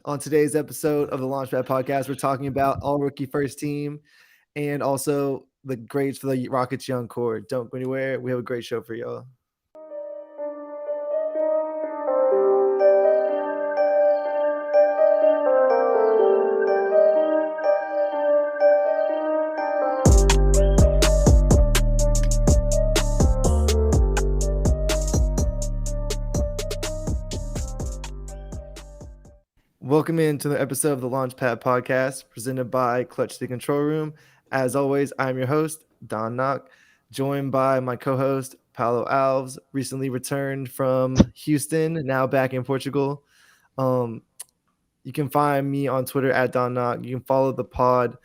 On today's episode of the Launchpad Podcast, we're talking about all rookie first team and also the grades for the Rockets young core. Don't go anywhere. We have a great show for y'all. Welcome into the episode of the Launchpad Podcast presented by Clutch City Control Room. As always, I'm your host, Don Knock, joined by my co-host, Paulo Alves, recently returned from Houston, now back in Portugal. You can find me on Twitter at Don Knock. You can follow the pod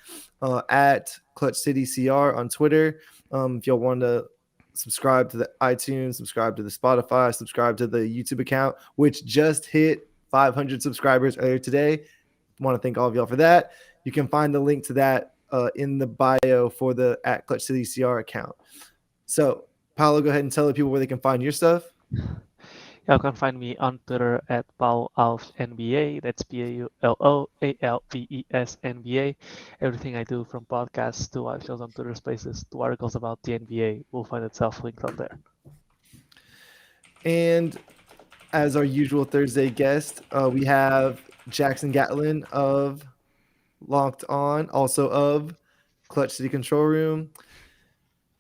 at Clutch City CR on Twitter. If y'all want to subscribe to the iTunes, subscribe to the Spotify, subscribe to the YouTube account, which just hit 500 subscribers earlier today. I want to thank all of y'all for that. You can find the link to that in the bio for the at Clutch City CR account. So, Paulo, go ahead and tell the people where they can find your stuff. You can find me on Twitter at Paulo Alves NBA. That's PAULOALVES NBA. Everything I do from podcasts to live shows on Twitter Spaces to articles about the NBA will find itself linked on there. And as our usual Thursday guest, we have Jackson Gatlin of Locked On, also of Clutch City Control Room.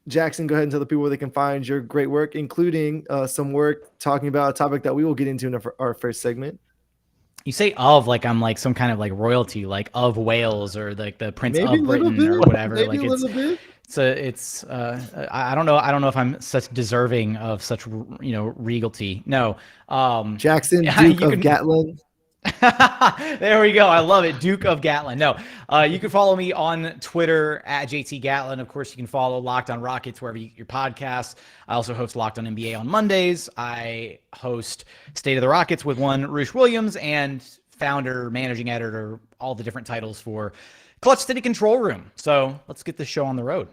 Jackson, go ahead and tell the people where they can find your great work, including some work talking about a topic that we will get into in our first segment. You say "of" like I'm like some kind of like royalty, like of Wales or like the Prince of Britain or whatever. Maybe like a little bit. I don't know if I'm such deserving of such regalty. No, Jackson, Duke of Gatlin. There we go. I love it. Duke of Gatlin. No, you can follow me on Twitter at JT Gatlin. Of course, you can follow Locked On Rockets wherever you get your podcasts. I also host Locked On NBA on Mondays. I host State of the Rockets with one Roosh Williams and founder, managing editor, all the different titles for Clutch City Control Room. So let's get this show on the road.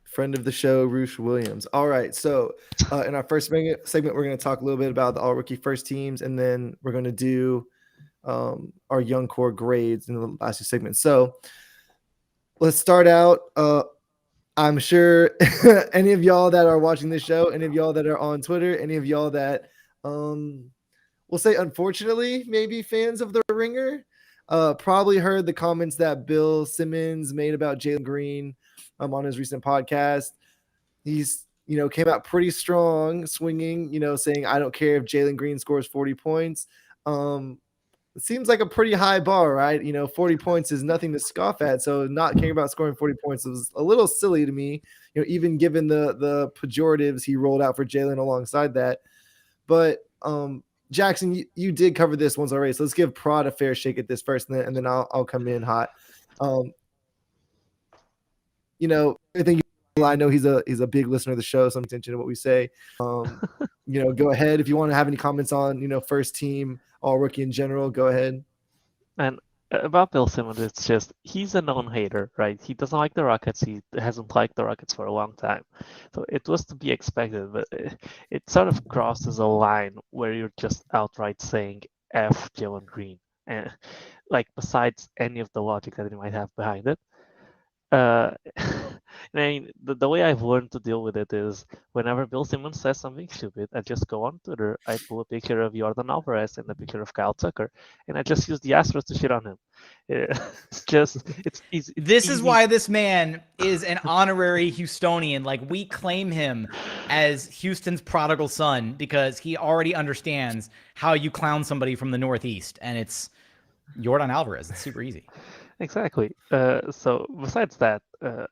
Friend of the show, Roosh Williams. All right. So in our first segment, we're going to talk a little bit about the all rookie first teams, and then we're going to do our young core grades in the last two segments. So let's start out. I'm sure any of y'all that are watching this show, any of y'all that are on Twitter, any of y'all that we'll say unfortunately maybe fans of the Ringer probably heard the comments that Bill Simmons made about Jalen Green on his recent podcast. He's came out pretty strong, swinging, saying I don't care if Jalen Green scores 40 points. It seems like a pretty high bar, right? 40 points is nothing to scoff at. So not caring about scoring 40 points was a little silly to me, even given the pejoratives he rolled out for Jalen alongside that. But Jackson, you did cover this once already. So let's give Prod a fair shake at this first, and then I'll come in hot. I know he's a big listener of the show, so I'm attention to what we say. Go ahead if you want to have any comments on first team, all rookie in general. Go ahead. And about Bill Simmons, it's just he's a known hater, right? He doesn't like the Rockets. He hasn't liked the Rockets for a long time, so it was to be expected. But it sort of crosses a line where you're just outright saying "F Jalen Green," and besides any of the logic that he might have behind it. I mean, the way I've learned to deal with it is whenever Bill Simmons says something stupid, I just go on Twitter, I pull a picture of Jordan Alvarez and a picture of Kyle Tucker, and I just use the Astros to shit on him. It's easy. This is why this man is an honorary Houstonian. Like, we claim him as Houston's prodigal son because he already understands how you clown somebody from the Northeast, and it's Jordan Alvarez. It's super easy. Exactly. So besides that,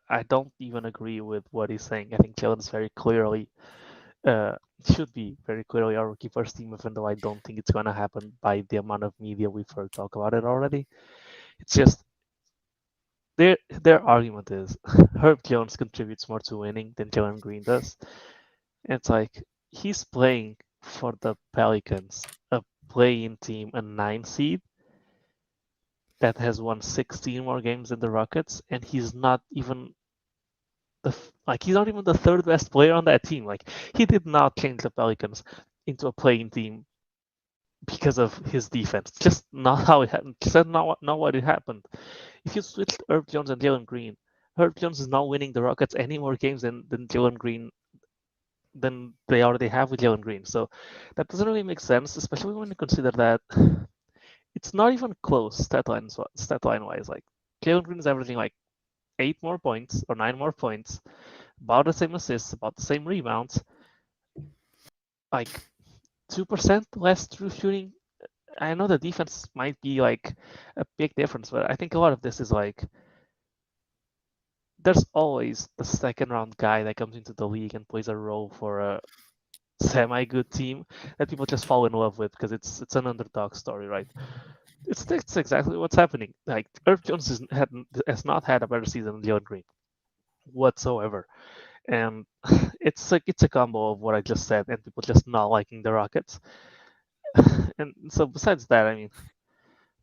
I don't even agree with what he's saying. I think Jalen's very clearly should be very clearly our rookie first team, even though I don't think it's going to happen by the amount of media we've heard talk about it already. It's just their argument is Herb Jones contributes more to winning than Jalen Green does. And it's like he's playing for the Pelicans, a play-in team, a 9 seed that has won 16 more games than the Rockets, and he's not even he's not even the third best player on that team. Like, he did not change the Pelicans into a playing team because of his defense. Just not how it happened. Just not what it happened. If you switched Herb Jones and Jalen Green, Herb Jones is now winning the Rockets any more games than Jalen Green than they already have with Jalen Green. So that doesn't really make sense, especially when you consider that it's not even close stat line wise. Like Jalen Green is averaging like 8 more points or 9 more points, about the same assists, about the same rebounds, like 2% less true shooting. I know the defense might be like a big difference, but I think a lot of this is like there's always the second round guy that comes into the league and plays a role for a semi good team that people just fall in love with because it's an underdog story, right? It's exactly what's happening. Like Herb Jones has not had a better season than Jalen Green whatsoever, and it's a combo of what I just said and people just not liking the Rockets. And so besides that, I mean,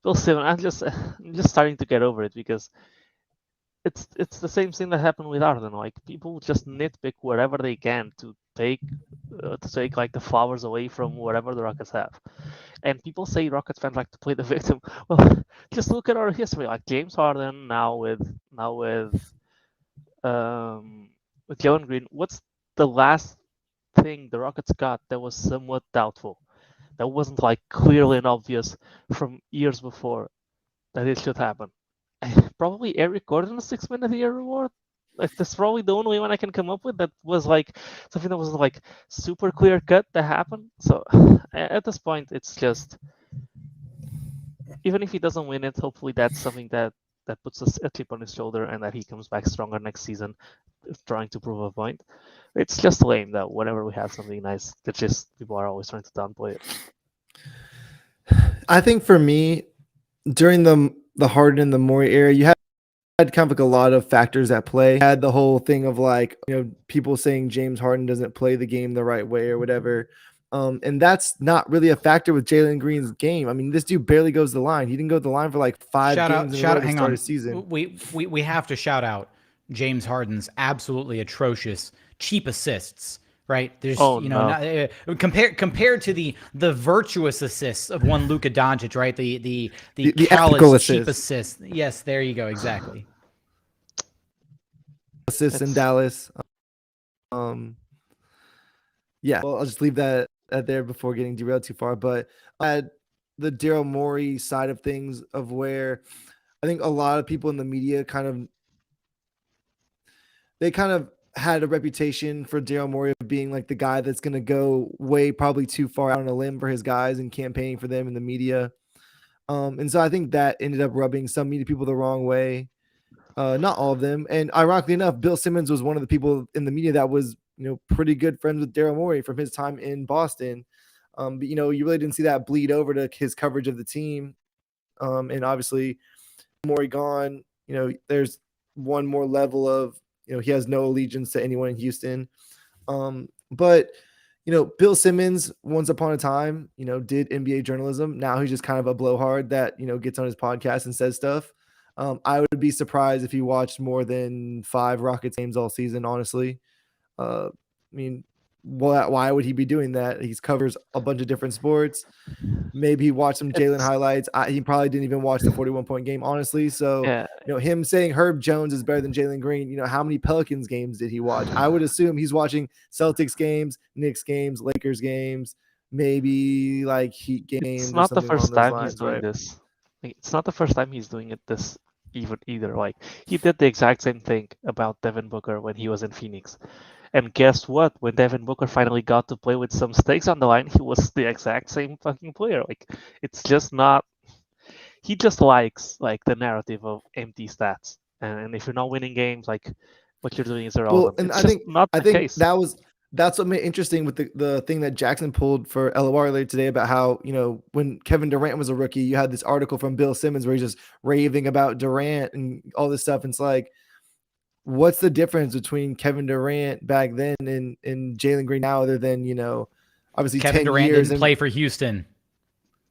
Bill Simmons, I'm just starting to get over it because it's the same thing that happened with Arden. Like people just nitpick wherever they can to take like the flowers away from whatever the Rockets have. And people say Rockets fans like to play the victim. Well, just look at our history. Like James Harden with Jalen Green. What's the last thing the Rockets got that was somewhat doubtful? That wasn't like clearly and obvious from years before that it should happen. Probably Eric Gordon's 6 Man of the Year award. Like that's probably the only one I can come up with that was like something that was like super clear cut that happened. So at this point, it's just even if he doesn't win it, hopefully that's something that puts a chip on his shoulder and that he comes back stronger next season, trying to prove a point. It's just lame that whenever we have something nice, that just people are always trying to downplay it. I think for me, during the Harden and the Morey era, you had kind of like a lot of factors at play. You had the whole thing of like, people saying James Harden doesn't play the game the right way or whatever. And that's not really a factor with Jalen Green's game. I mean, this dude barely goes to the line. He didn't go to the line for like 5 games in a row to start a season. We have to shout out James Harden's absolutely atrocious cheap assists. Right, there's compared to the virtuous assists of one Luka Doncic, right? The callous cheap assist. Yes, there you go, exactly. Assists in Dallas. Yeah, well, I'll just leave that there before getting derailed too far. But I had the Daryl Morey side of things, of where I think a lot of people in the media kind of had a reputation for Daryl Morey of being like the guy that's going to go way probably too far out on a limb for his guys and campaigning for them in the media. And so I think that ended up rubbing some media people the wrong way. Not all of them. And ironically enough, Bill Simmons was one of the people in the media that was, pretty good friends with Daryl Morey from his time in Boston. But, you really didn't see that bleed over to his coverage of the team. And obviously Morey gone, there's one more level of, he has no allegiance to anyone in Houston. But, Bill Simmons, once upon a time, did NBA journalism. Now he's just kind of a blowhard that, gets on his podcast and says stuff. I would be surprised if he watched more than 5 Rockets games all season, honestly. I mean, why would he be doing that? He covers a bunch of different sports. Maybe he watched some Jalen highlights. He probably didn't even watch the 41-point game, honestly. So, him saying Herb Jones is better than Jalen Green, how many Pelicans games did he watch? I would assume he's watching Celtics games, Knicks games, Lakers games, maybe like Heat games. It's not the first time he's doing this. It's not the first time he's doing this either. Like he did the exact same thing about Devin Booker when he was in Phoenix. And guess what? When Devin Booker finally got to play with some stakes on the line, he was the exact same fucking player. Like it's just not. He just likes like the narrative of empty stats, and if you're not winning games, like what you're doing is irrelevant. Well, and it's I think case. That's what made it interesting with the thing that Jackson pulled for LOR earlier today about how, when Kevin Durant was a rookie, you had this article from Bill Simmons where he's just raving about Durant and all this stuff. And it's like, what's the difference between Kevin Durant back then and Jalen Green now, other than, obviously Kevin 10 Durant years didn't play for Houston.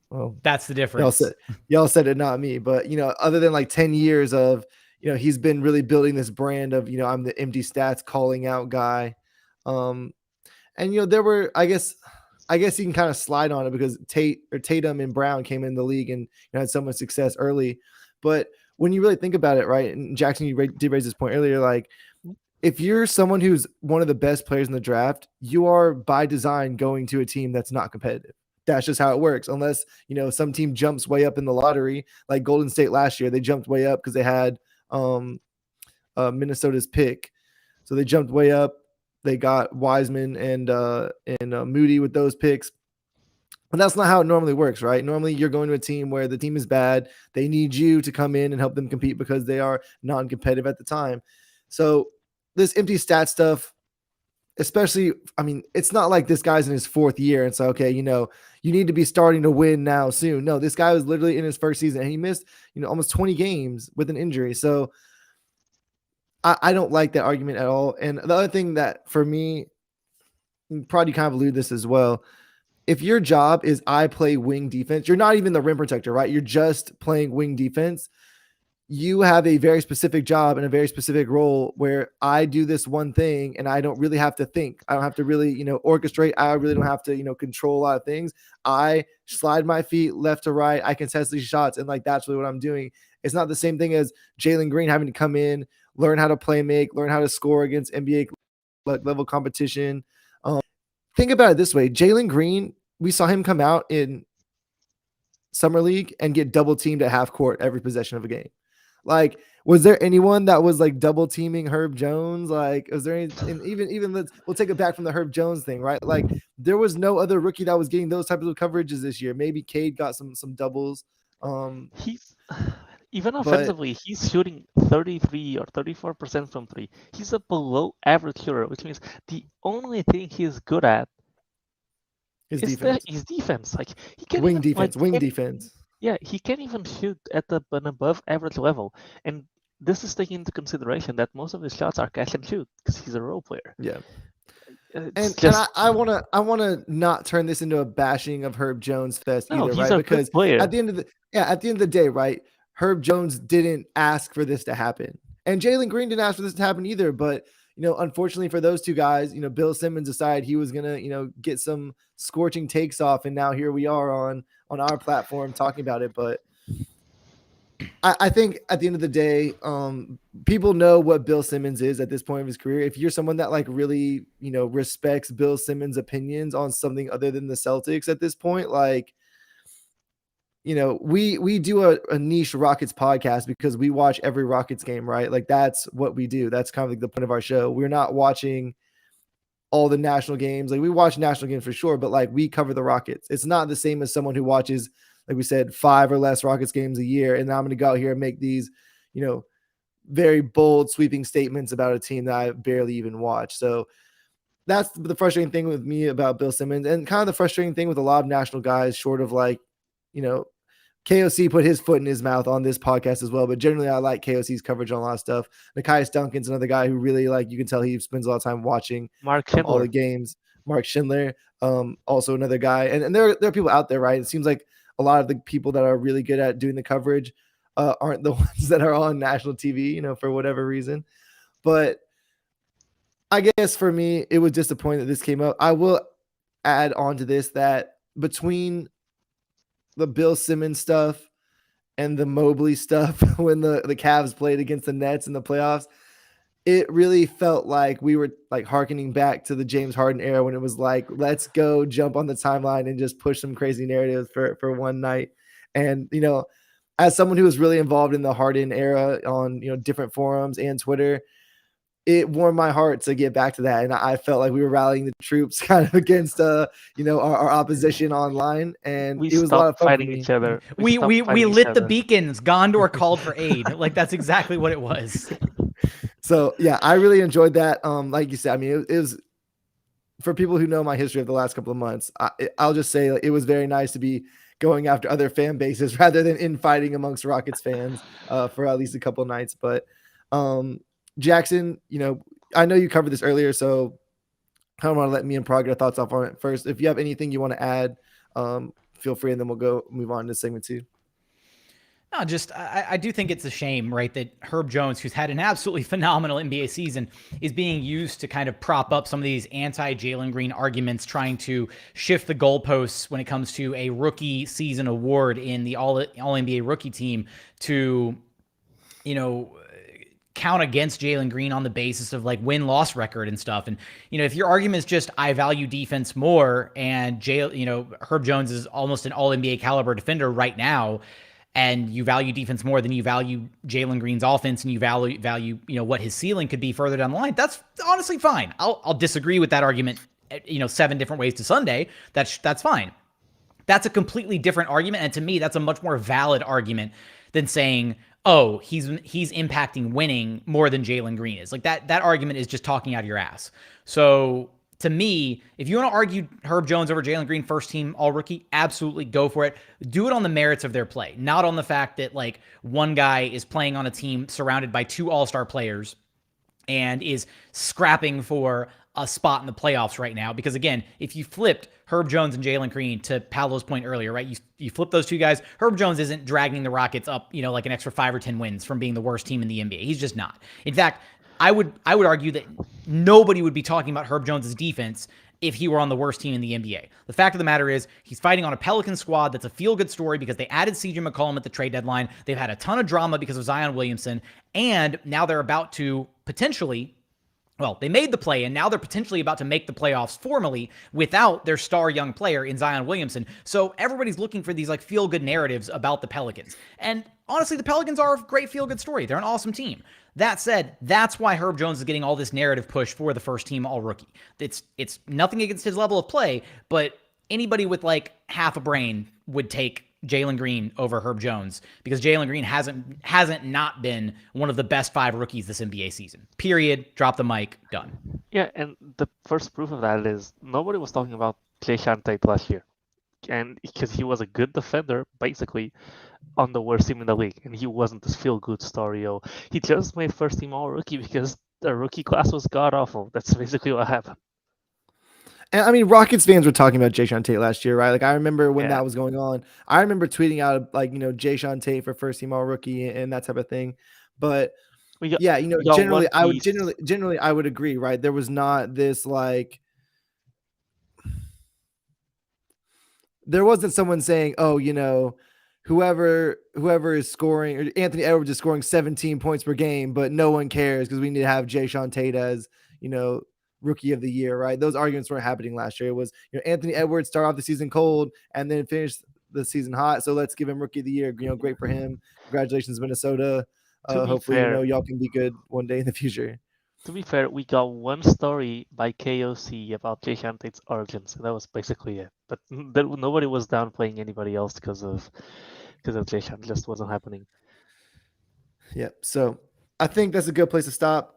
Well, that's the difference. Y'all said it, not me. But, other than like 10 years of, he's been really building this brand of, I'm the empty stats calling out guy. And, there were, I guess, I guess you can kind of slide on it because Tatum and Brown came in the league and had so much success early. But when you really think about it, right? And Jackson, you did raise this point earlier, like if you're someone who's one of the best players in the draft, you are by design going to a team that's not competitive. That's just how it works. Unless, some team jumps way up in the lottery, like Golden State last year, they jumped way up because they had Minnesota's pick. So they jumped way up. They got Wiseman and Moody with those picks. But that's not how it normally works, right? Normally you're going to a team where the team is bad. They need you to come in and help them compete because they are non-competitive at the time. So this empty stat stuff, especially, I mean, it's not like this guy's in his fourth year and so, okay, you need to be starting to win now soon. No, this guy was literally in his first season and he missed, almost 20 games with an injury. So I don't like that argument at all. And the other thing that for me, probably kind of allude this as well. If your job is I play wing defense, you're not even the rim protector, right? You're just playing wing defense. You have a very specific job and a very specific role where I do this one thing and I don't really have to think. I don't have to really, orchestrate. I really don't have to, control a lot of things. I slide my feet left to right. I can test these shots. And like, that's really what I'm doing. It's not the same thing as Jalen Green having to come in, learn how to play make, learn how to score against NBA level competition. Think about it this way. Jalen Green, we saw him come out in Summer League and get double teamed at half court every possession of a game. Like, was there anyone that was like double teaming Herb Jones? Like, was there any, and even we'll take it back from the Herb Jones thing, right? Like, there was no other rookie that was getting those types of coverages this year. Maybe Cade got some doubles. He's even offensively, he's shooting 33 or 34% from three. He's a below average shooter, which means the only thing he's good at is defense. His defense. Like he can wing defense. Yeah, he can't even shoot at an above average level. And this is taking into consideration that most of his shots are catch and shoot because he's a role player. Yeah. I want to not turn this into a bashing of Herb Jones fest either, right? Because at the end of the day, right, Herb Jones didn't ask for this to happen. And Jalen Green didn't ask for this to happen either. But, unfortunately for those two guys, Bill Simmons decided he was going to, get some scorching takes off. And now here we are on our platform talking about it. But I think at the end of the day, people know what Bill Simmons is at this point of his career. If you're someone that like really, respects Bill Simmons' opinions on something other than the Celtics at this point, like, we do a niche Rockets podcast because we watch every Rockets game, right? Like that's what we do. That's kind of like the point of our show. We're not watching all the national games. Like we watch national games for sure, but like we cover the Rockets. It's not the same as someone who watches, like we said, 5 or less Rockets games a year. And I'm going to go out here and make these, very bold sweeping statements about a team that I barely even watch. So that's the frustrating thing with me about Bill Simmons, and kind of the frustrating thing with a lot of national guys, short of like, KOC put his foot in his mouth on this podcast as well, but generally I like KOC's coverage on a lot of stuff. Nekias Duncan's another guy who really, like, you can tell he spends a lot of time watching all the games. Mark Schindler, also another guy. And there are people out there, right? It seems like a lot of the people that are really good at doing the coverage aren't the ones that are on national TV, for whatever reason. But I guess for me, it was disappointing that this came up. I will add on to this that between the Bill Simmons stuff and the Mobley stuff when the Cavs played against the Nets in the playoffs, it really felt like we were like hearkening back to the James Harden era when it was like, let's go jump on the timeline and just push some crazy narratives for one night. And, as someone who was really involved in the Harden era on, different forums and Twitter, it warmed my heart to get back to that. And I felt like we were rallying the troops kind of against, our opposition online. And it was a lot of fun fighting each other. We lit the beacons. Gondor called for aid. Like, that's exactly what it was. So, yeah, I really enjoyed that. Like you said, I mean, it was for people who know my history of the last couple of months. I'll just say it was very nice to be going after other fan bases rather than infighting amongst Rockets fans for at least a couple of nights. But, Jackson, I know you covered this earlier, so I don't want to let me and Prague get our thoughts off on it first. If you have anything you want to add, feel free, and then we'll move on to segment 2. No, just I do think it's a shame, right, that Herb Jones, who's had an absolutely phenomenal NBA season, is being used to kind of prop up some of these anti-Jalen Green arguments, trying to shift the goalposts when it comes to a rookie season award in the All NBA rookie team to, you know, count against Jalen Green on the basis of like win-loss record and stuff. And, you know, if your argument is just I value defense more and Herb Jones is almost an all NBA caliber defender right now, and you value defense more than you value Jalen Green's offense, and you value what his ceiling could be further down the line, that's honestly fine. I'll disagree with that argument 7 different ways to Sunday. That's fine. That's a completely different argument, and to me that's a much more valid argument than saying, oh, he's impacting winning more than Jalen Green is. Like that argument is just talking out of your ass. So to me, if you want to argue Herb Jones over Jalen Green first team all rookie, absolutely go for it. Do it on the merits of their play, not on the fact that like one guy is playing on a team surrounded by 2 all-star players and is scrapping for a spot in the playoffs right now. Because again, if you flipped Herb Jones and Jalen Green, to Paulo's point earlier, right? You flip those 2 guys. Herb Jones isn't dragging the Rockets up, like an extra 5 or 10 wins from being the worst team in the NBA. He's just not. In fact, I would argue that nobody would be talking about Herb Jones' defense if he were on the worst team in the NBA. The fact of the matter is he's fighting on a Pelican squad that's a feel-good story because they added CJ McCollum at the trade deadline. They've had a ton of drama because of Zion Williamson, and now they're about to potentially, well, they made the play, and now they're potentially about to make the playoffs formally without their star young player in Zion Williamson. So everybody's looking for these like feel-good narratives about the Pelicans. And honestly, the Pelicans are a great feel-good story. They're an awesome team. That said, that's why Herb Jones is getting all this narrative push for the first team all rookie. It's nothing against his level of play, but anybody with like half a brain would take Jalen Green over Herb Jones because Jalen Green hasn't not been one of the best 5 rookies this NBA season. Period. Drop the mic. Done. Yeah, and the first proof of that is nobody was talking about Jason Tate last year, and because he was a good defender, basically on the worst team in the league, and he wasn't this feel-good story. Oh, he just made first team all rookie because the rookie class was god awful. That's basically what happened. And I mean, Rockets fans were talking about Jason Tate last year, right? Like I remember when that was going on. I remember tweeting out like Jason Tate for first team all rookie and that type of thing. But generally I would agree, right? There was not this like, there wasn't someone saying, oh, whoever is scoring, or Anthony Edwards is scoring 17 points per game, but no one cares because we need to have Jason Tate as, rookie of the year, right? Those arguments weren't happening last year. It was, Anthony Edwards start off the season cold and then finish the season hot. So let's give him rookie of the year. Great for him. Congratulations, Minnesota. Hopefully, y'all can be good one day in the future. To be fair, we got one story by KOC about Jason Tate's origins, and that was basically it. But nobody was downplaying anybody else because of Jason. It just wasn't happening. Yeah. So I think that's a good place to stop.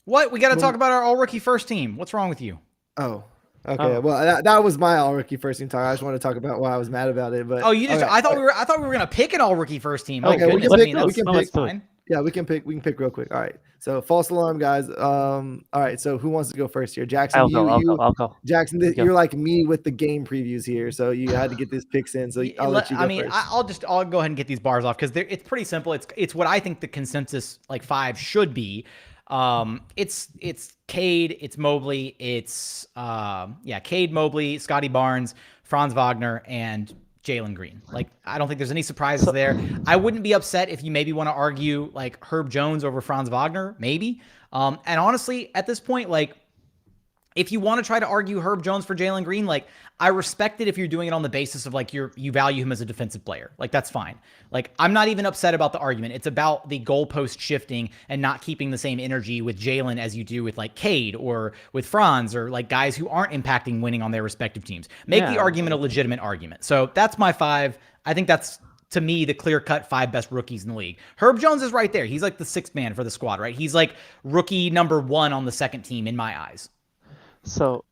What? We got to talk about our all-rookie first team. What's wrong with you? Oh, okay. Oh. Well, that was my all-rookie first team talk. I just want to talk about why I was mad about it. But you just? Okay. I thought we were gonna pick an all-rookie first team. Okay, we can pick. Fine. Yeah, we can pick. We can pick real quick. All right. So false alarm, guys. All right. So who wants to go first here? Jackson. I'll go. Jackson, you're like me with the game previews here, so you had to get these picks in. So I'll let you go first. I'll go ahead and get these bars off because it's pretty simple. It's what I think the consensus like 5 should be. It's Cade, it's Mobley, it's Cade, Mobley, Scotty Barnes, Franz Wagner, and Jalen Green. Like, I don't think there's any surprises there. I wouldn't be upset if you maybe want to argue like Herb Jones over Franz Wagner, maybe. And honestly, at this point, like, if you want to try to argue Herb Jones for Jalen Green, like, I respect it if you're doing it on the basis of like you value him as a defensive player. Like, that's fine. Like, I'm not even upset about the argument. It's about the goalpost shifting and not keeping the same energy with Jalen as you do with like Cade or with Franz or like guys who aren't impacting winning on their respective teams. Make the argument a legitimate argument. So that's my 5. I think that's, to me, the clear-cut 5 best rookies in the league. Herb Jones is right there. He's like the 6th man for the squad, right? He's like rookie number 1 on the second team in my eyes. So,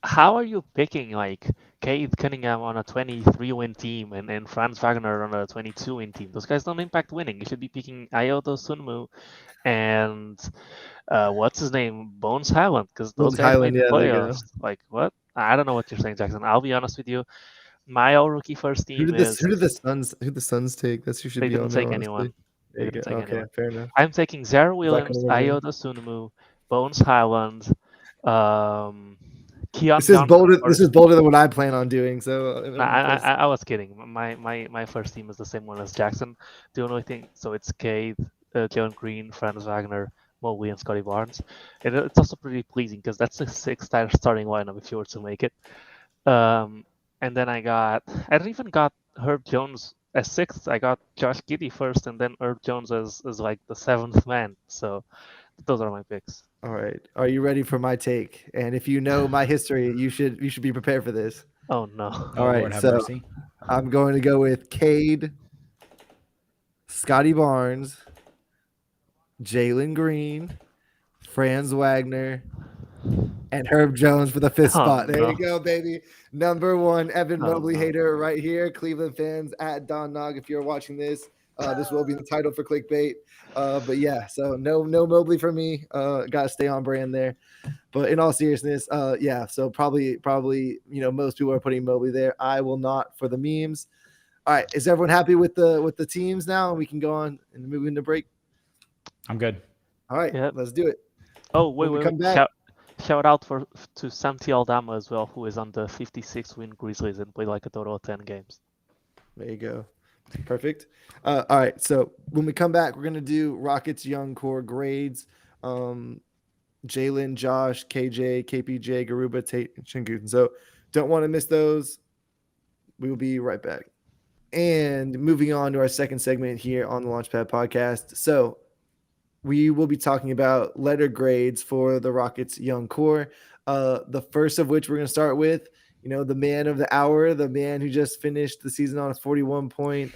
how are you picking like Cade Cunningham on a 23-win team and Franz Wagner on a 22-win team? Those guys don't impact winning. You should be picking Ayoto Sunmu and what's his name, Bones Highland, because those guys made the playoffs. Like, what? I don't know what you're saying, Jackson. I'll be honest with you. My all rookie first Who team did is the Suns take? That's who should they be didn't on there, take honestly. anyone. There They you didn't go. take Okay, anyone. fair enough. I'm taking Zara Was that Williams, kind of Ayoda Sunmu, Bones Highland, Keon This is Johnson. bolder. This is bolder than what I plan on doing. So Nah, I'm impressed. I was kidding. My first team is the same one as Jackson. The only thing, so it's Cade, Jalen Green, Franz Wagner, Mobley, and Scotty Barnes. And it's also pretty pleasing because that's a six-star starting lineup if you were to make it. And then I didn't even got Herb Jones as sixth. I got Josh Giddey first, and then Herb Jones as like the seventh man. So those are my picks. All right. Are you ready for my take? And if you know my history, you should be prepared for this. Oh no. Oh, All right. Lord have So mercy. I'm going to go with Cade, Scotty Barnes, Jalen Green, Franz Wagner, and Herb Jones for the fifth Oh, spot. There no. you go, baby. Number one, Evan Oh, Mobley no. hater right here. Cleveland fans at Don Nog. If you're watching this, this will be the title for clickbait. But yeah, so no Mobley for me. Got to stay on brand there. But in all seriousness, yeah. So probably most people are putting Mobley there. I will not for the memes. All right, is everyone happy with the teams now? And we can go on and move into break. I'm good. All right, Yep. let's do it. Oh, When we wait. come back, Shout out to Santi Aldama as well, who is on the 56 win Grizzlies and played like a total of 10 games. there you go. Perfect. All right, so when we come back, we're gonna do Rockets young core grades. Jalen, Josh, KJ, KPJ, Garuba, Tate, and Shingun. So don't want to miss those. We will be right back. And moving on to our second segment here on the Launchpad podcast. So we will be talking about letter grades for the Rockets young core. The first of which we're going to start with, the man of the hour, the man who just finished the season on a 41 point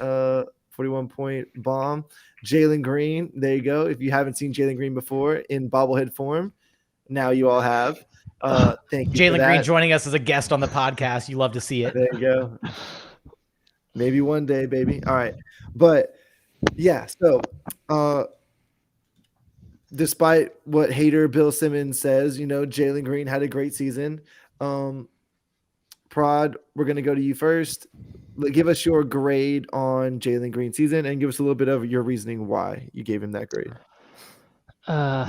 bomb, Jalen Green. There you go. If you haven't seen Jalen Green before in bobblehead form, now you all have. Thank you. Jalen Green joining us as a guest on the podcast. You love to see it. There you go. Maybe one day, baby. All right. But yeah, so despite what hater Bill Simmons says, Jalen Green had a great season. Prod, we're going to go to you first. Give us your grade on Jalen Green's season and give us a little bit of your reasoning why you gave him that grade. I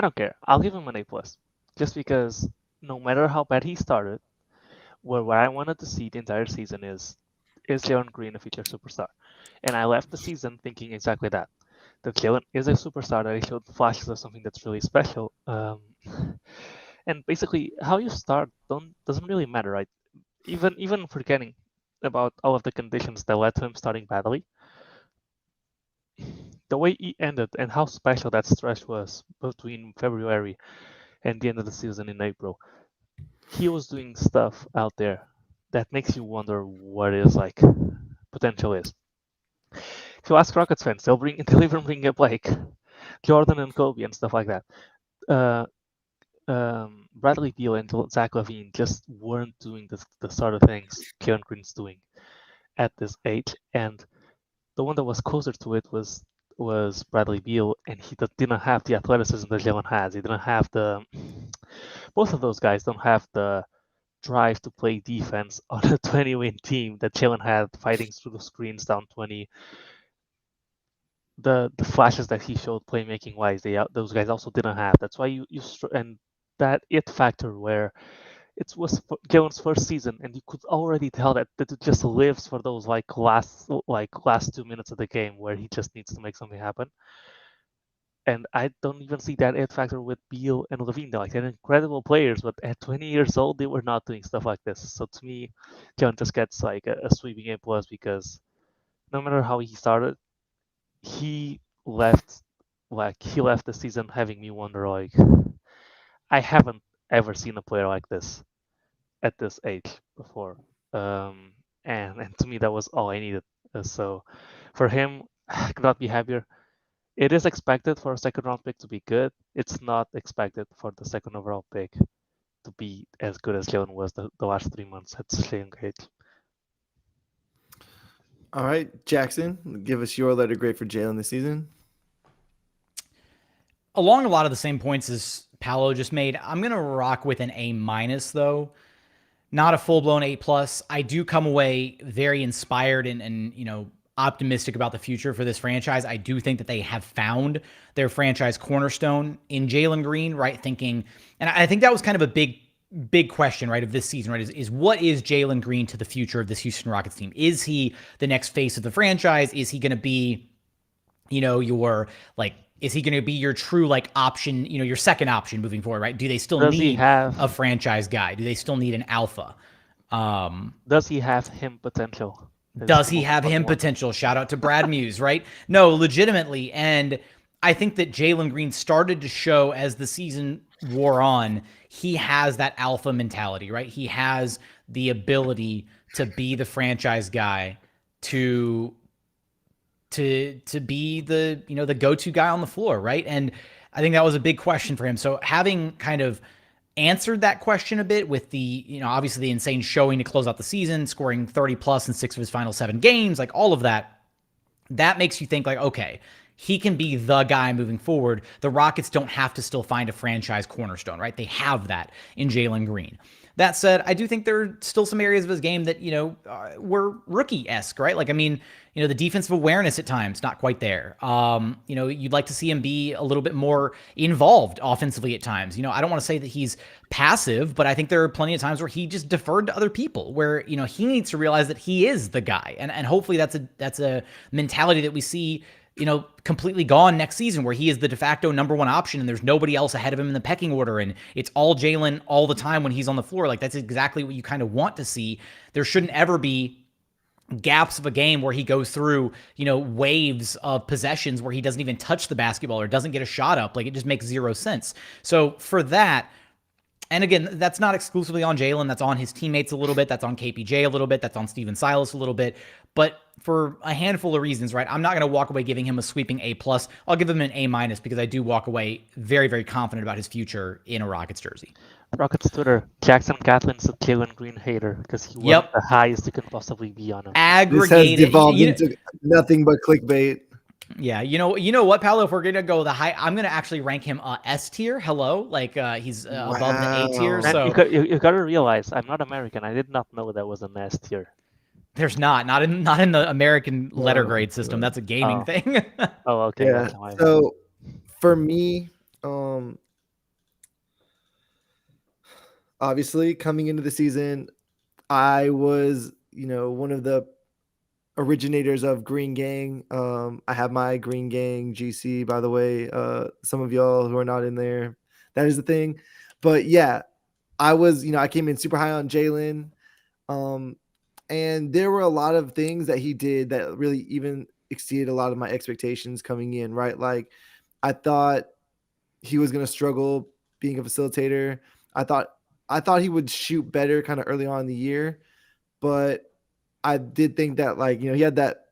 don't care. I'll give him an A+. Just because no matter how bad he started, what I wanted to see the entire season is Jalen Green a future superstar? And I left the season thinking exactly that Jalen is a superstar, that he showed flashes of something that's really special. And basically, how you start doesn't really matter, right? Even forgetting about all of the conditions that led to him starting badly, the way he ended and how special that stretch was between February and the end of the season in April, he was doing stuff out there that makes you wonder what his potential is. If you ask Rockets fans, they'll even bring up Jordan and Kobe and stuff like that. Bradley Beal and Zach LaVine just weren't doing the sort of things Jalen Green's doing at this age, and the one that was closer to it was Bradley Beal, and he didn't have the athleticism that Jalen has. He didn't have both of those guys don't have the drive to play defense on a 20-win team that Jalen had, fighting through the screens down 20. The flashes that he showed playmaking wise, those guys also didn't have. That's why and that it factor where it was Jalen's first season, and you could already tell that it just lives for those last 2 minutes of the game where he just needs to make something happen. And I don't even see that it factor with Beal and LaVine. They're incredible players, but at 20 years old, they were not doing stuff like this. So to me, Jalen just gets a sweeping A+ because no matter how he started, he left the season having me wonder I haven't ever seen a player like this at this age before, and to me that was all I needed. So for him, I could not be happier. It is expected for a second round pick to be good. It's not expected for the second overall pick to be as good as Jalen was the last 3 months at such a young age. All right, Jackson, give us your letter grade for Jalen this season. Along a lot of the same points as Paulo just made, I'm going to rock with an A- though. not a full-blown A+. I do come away very inspired and optimistic about the future for this franchise. I do think that they have found their franchise cornerstone in Jalen Green, right? Thinking, and I think that was kind of a big question, right, of this season, right? Is what is Jalen Green to the future of this Houston Rockets team? Is he the next face of the franchise? Is he going to be, is he going to be your true option, your second option moving forward, right? Do they still need a franchise guy? Do they still need an alpha? Does he have him potential? Does he have him potential? Shout out to Brad Muse, right? No, legitimately. And I think that Jalen Green started to show as the season wore on, he has that alpha mentality, right? He has the ability to be the franchise guy, to be the, the go-to guy on the floor, right? And I think that was a big question for him. So having kind of answered that question a bit with the, obviously the insane showing to close out the season, scoring 30 plus in 6 of his final 7 games, all of that makes you think okay, he can be the guy moving forward. The Rockets don't have to still find a franchise cornerstone, right? They have that in Jalen Green. That said, I do think there are still some areas of his game that, were rookie-esque, right? The defensive awareness at times, not quite there. You'd like to see him be a little bit more involved offensively at times. I don't want to say that he's passive, but I think there are plenty of times where he just deferred to other people, where, he needs to realize that he is the guy. And hopefully that's a mentality that we see, completely gone next season, where he is the de facto number one option and there's nobody else ahead of him in the pecking order. And it's all Jalen all the time when he's on the floor. That's exactly what you kind of want to see. There shouldn't ever be gaps of a game where he goes through, waves of possessions where he doesn't even touch the basketball or doesn't get a shot up. It just makes zero sense. So for that, and again, that's not exclusively on Jalen. That's on his teammates a little bit. That's on KPJ a little bit. That's on Steven Silas a little bit. But for a handful of reasons, right, I'm not going to walk away giving him a sweeping A+. I'll give him an A- because I do walk away very, very confident about his future in a Rockets jersey. Rockets Twitter, Jackson Gatlin's a Jalen Green hater because he was the highest you can possibly be on him. Aggregated. This has devolved into nothing but clickbait. Yeah, you know what, Paolo? If we're gonna go the high, I'm gonna actually rank him S tier. Hello, he's above the A tier. So you got to realize, I'm not American. I did not know that was an S tier. There's not in the American letter grade system. That's a gaming thing. Oh, okay. Yeah. So for me, obviously coming into the season, I was, one of the originators of Green Gang. I have my Green Gang GC, by the way. Some of y'all who are not in there, that is the thing. But yeah, I was, I came in super high on Jalen. And there were a lot of things that he did that really even exceeded a lot of my expectations coming in, right? I thought he was going to struggle being a facilitator. I thought he would shoot better kind of early on in the year, but I did think that he had that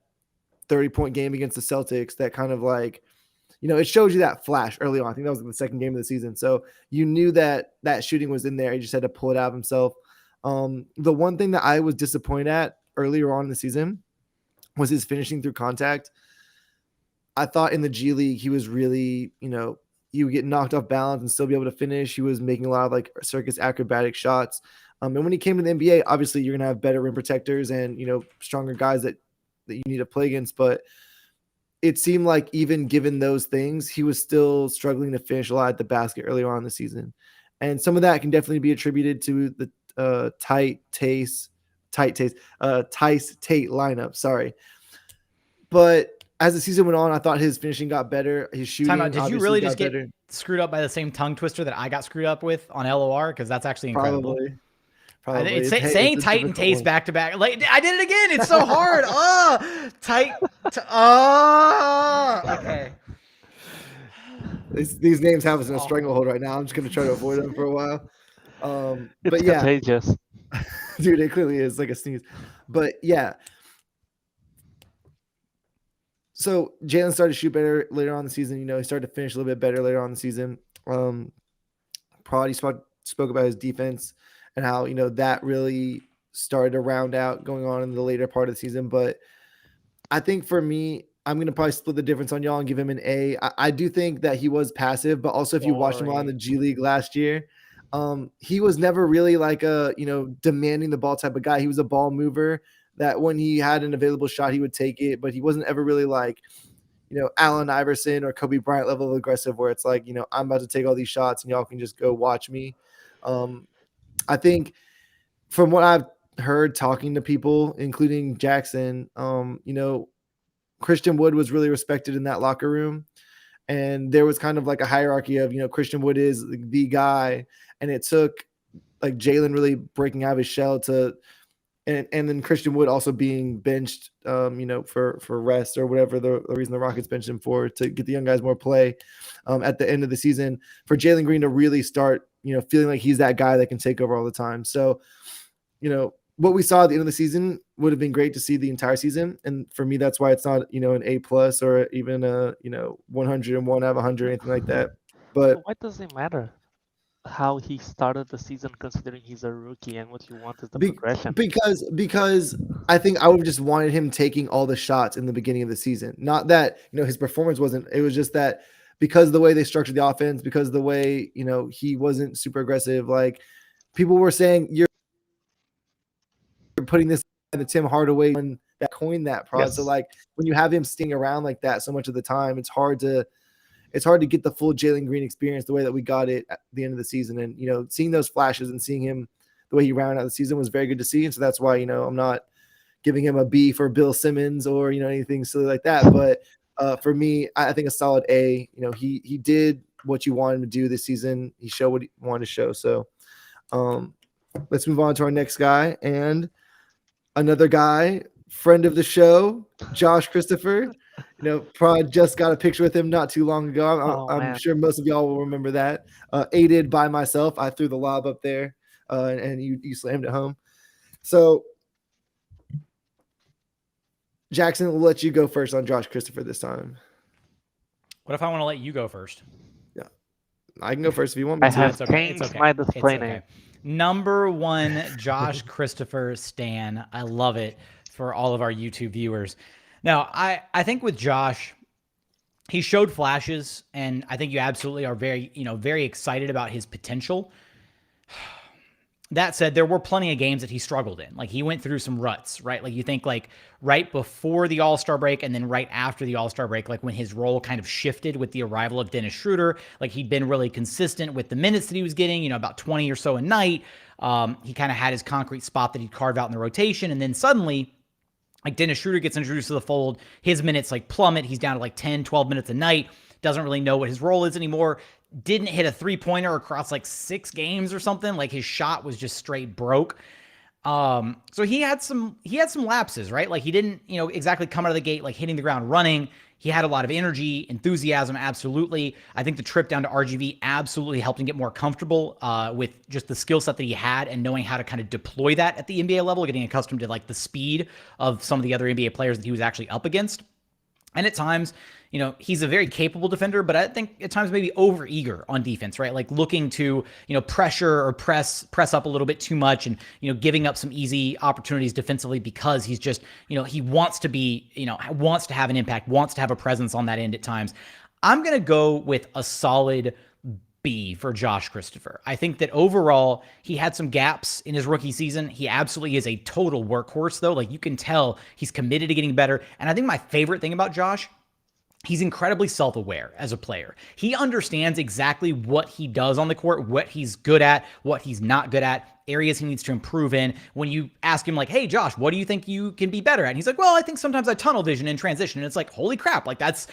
30-point game against the Celtics that kind of it shows you that flash early on. I think that was the second game of the season. So you knew that shooting was in there. He just had to pull it out of himself. The one thing that I was disappointed at earlier on in the season was his finishing through contact. I thought in the G League, he was really, he would get knocked off balance and still be able to finish. He was making a lot of circus acrobatic shots. And when he came to the NBA, obviously you're going to have better rim protectors and, stronger guys that you need to play against. But it seemed like even given those things, he was still struggling to finish a lot at the basket earlier on in the season. And some of that can definitely be attributed to the Tice Tate lineup. Sorry. But as the season went on, I thought his finishing got better. His shooting. Time out. Did you really just get screwed up by the same tongue twister that I got screwed up with on LOR? Because that's actually incredible. Probably. Saying tight and taste back to back. I did it again. It's so hard. Tight. Okay. These names have us in a stranglehold right now. I'm just going to try to avoid them for a while. It's contagious. Dude, it clearly is like a sneeze. But yeah. So Jalen started to shoot better later on in the season. He started to finish a little bit better later on in the season. Probably spoke about his defense and how, that really started to round out going on in the later part of the season. But I think for me, I'm going to probably split the difference on y'all and give him an A. I do think that he was passive, but also if you watched him on the G League last year, He was never really like a, demanding the ball type of guy. He was a ball mover that when he had an available shot, he would take it, but he wasn't ever really like, Allen Iverson or Kobe Bryant level of aggressive where it's like, I'm about to take all these shots and y'all can just go watch me. I think from what I've heard talking to people, including Jackson, Christian Wood was really respected in that locker room. And there was kind of like a hierarchy of, Christian Wood is the guy. And it took like Jalen really breaking out of his shell and then Christian Wood also being benched, for rest or whatever the reason the Rockets benched him for, to get the young guys more play at the end of the season, for Jalen Green to really start, feeling like he's that guy that can take over all the time. So, what we saw at the end of the season would have been great to see the entire season. And for me, that's why it's not, an A+ or even a, 101 out of 100 or anything like that. But why does it matter how he started the season, considering he's a rookie, and what you want is the progression? Because I think I would have just wanted him taking all the shots in the beginning of the season. Not that, his performance wasn't, it was just that because of the way they structured the offense, because of the way, he wasn't super aggressive. Like people were saying, you're putting this in the Tim Hardaway one that coined that prod. Yes. So like when you have him sting around like that so much of the time, it's hard to get the full Jalen Green experience the way that we got it at the end of the season. And, seeing those flashes and seeing him the way he rounded out the season was very good to see. And so that's why, I'm not giving him a B for Bill Simmons or, anything silly like that. But for me, I think a solid A. He did what you wanted him to do this season. He showed what he wanted to show. So let's move on to our next guy. And another guy, friend of the show, Josh Christopher. Probably just got a picture with him not too long ago. I'm sure most of y'all will remember that. Aided by myself. I threw the lob up there, and you slammed it home. So, Jackson, we'll let you go first on Josh Christopher this time. What if I want to let you go first? Yeah, I can go first if you want me to. I have changed my display name. Number one, Josh Christopher Stan. I love it for all of our YouTube viewers. Now, I think with Josh, he showed flashes, and I think you absolutely are very excited about his potential. That said, there were plenty of games that he struggled in. Like he went through some ruts, right? Like you think like right before the All-Star break and then right after the All-Star break, like when his role kind of shifted with the arrival of Dennis Schroeder, like he'd been really consistent with the minutes that he was getting, about 20 or so a night. He kind of had his concrete spot that he'd carved out in the rotation. And then suddenly, like Dennis Schroeder gets introduced to the fold, his minutes like plummet. He's down to like 10, 12 minutes a night. Doesn't really know what his role is anymore. Didn't hit a 3-pointer across like 6 games or something. Like his shot was just straight broke. So he had some lapses, right? Like he didn't, exactly come out of the gate like hitting the ground running. He had a lot of energy, enthusiasm, absolutely. I think the trip down to RGV absolutely helped him get more comfortable with just the skill set that he had and knowing how to kind of deploy that at the NBA level, getting accustomed to like the speed of some of the other NBA players that he was actually up against. And at times, he's a very capable defender, but I think at times maybe overeager on defense, right? Like looking to, pressure or press up a little bit too much and, giving up some easy opportunities defensively because he's just, he wants to be, wants to have an impact, wants to have a presence on that end at times. I'm going to go with a solid B for Josh Christopher. I think that overall, he had some gaps in his rookie season. He absolutely is a total workhorse, though. Like you can tell he's committed to getting better. And I think my favorite thing about Josh, he's incredibly self-aware as a player. He understands exactly what he does on the court, what he's good at, what he's not good at, areas he needs to improve in. When you ask him like, hey, Josh, what do you think you can be better at? And he's like, well, I think sometimes I tunnel vision in transition. And it's like, holy crap. Like that's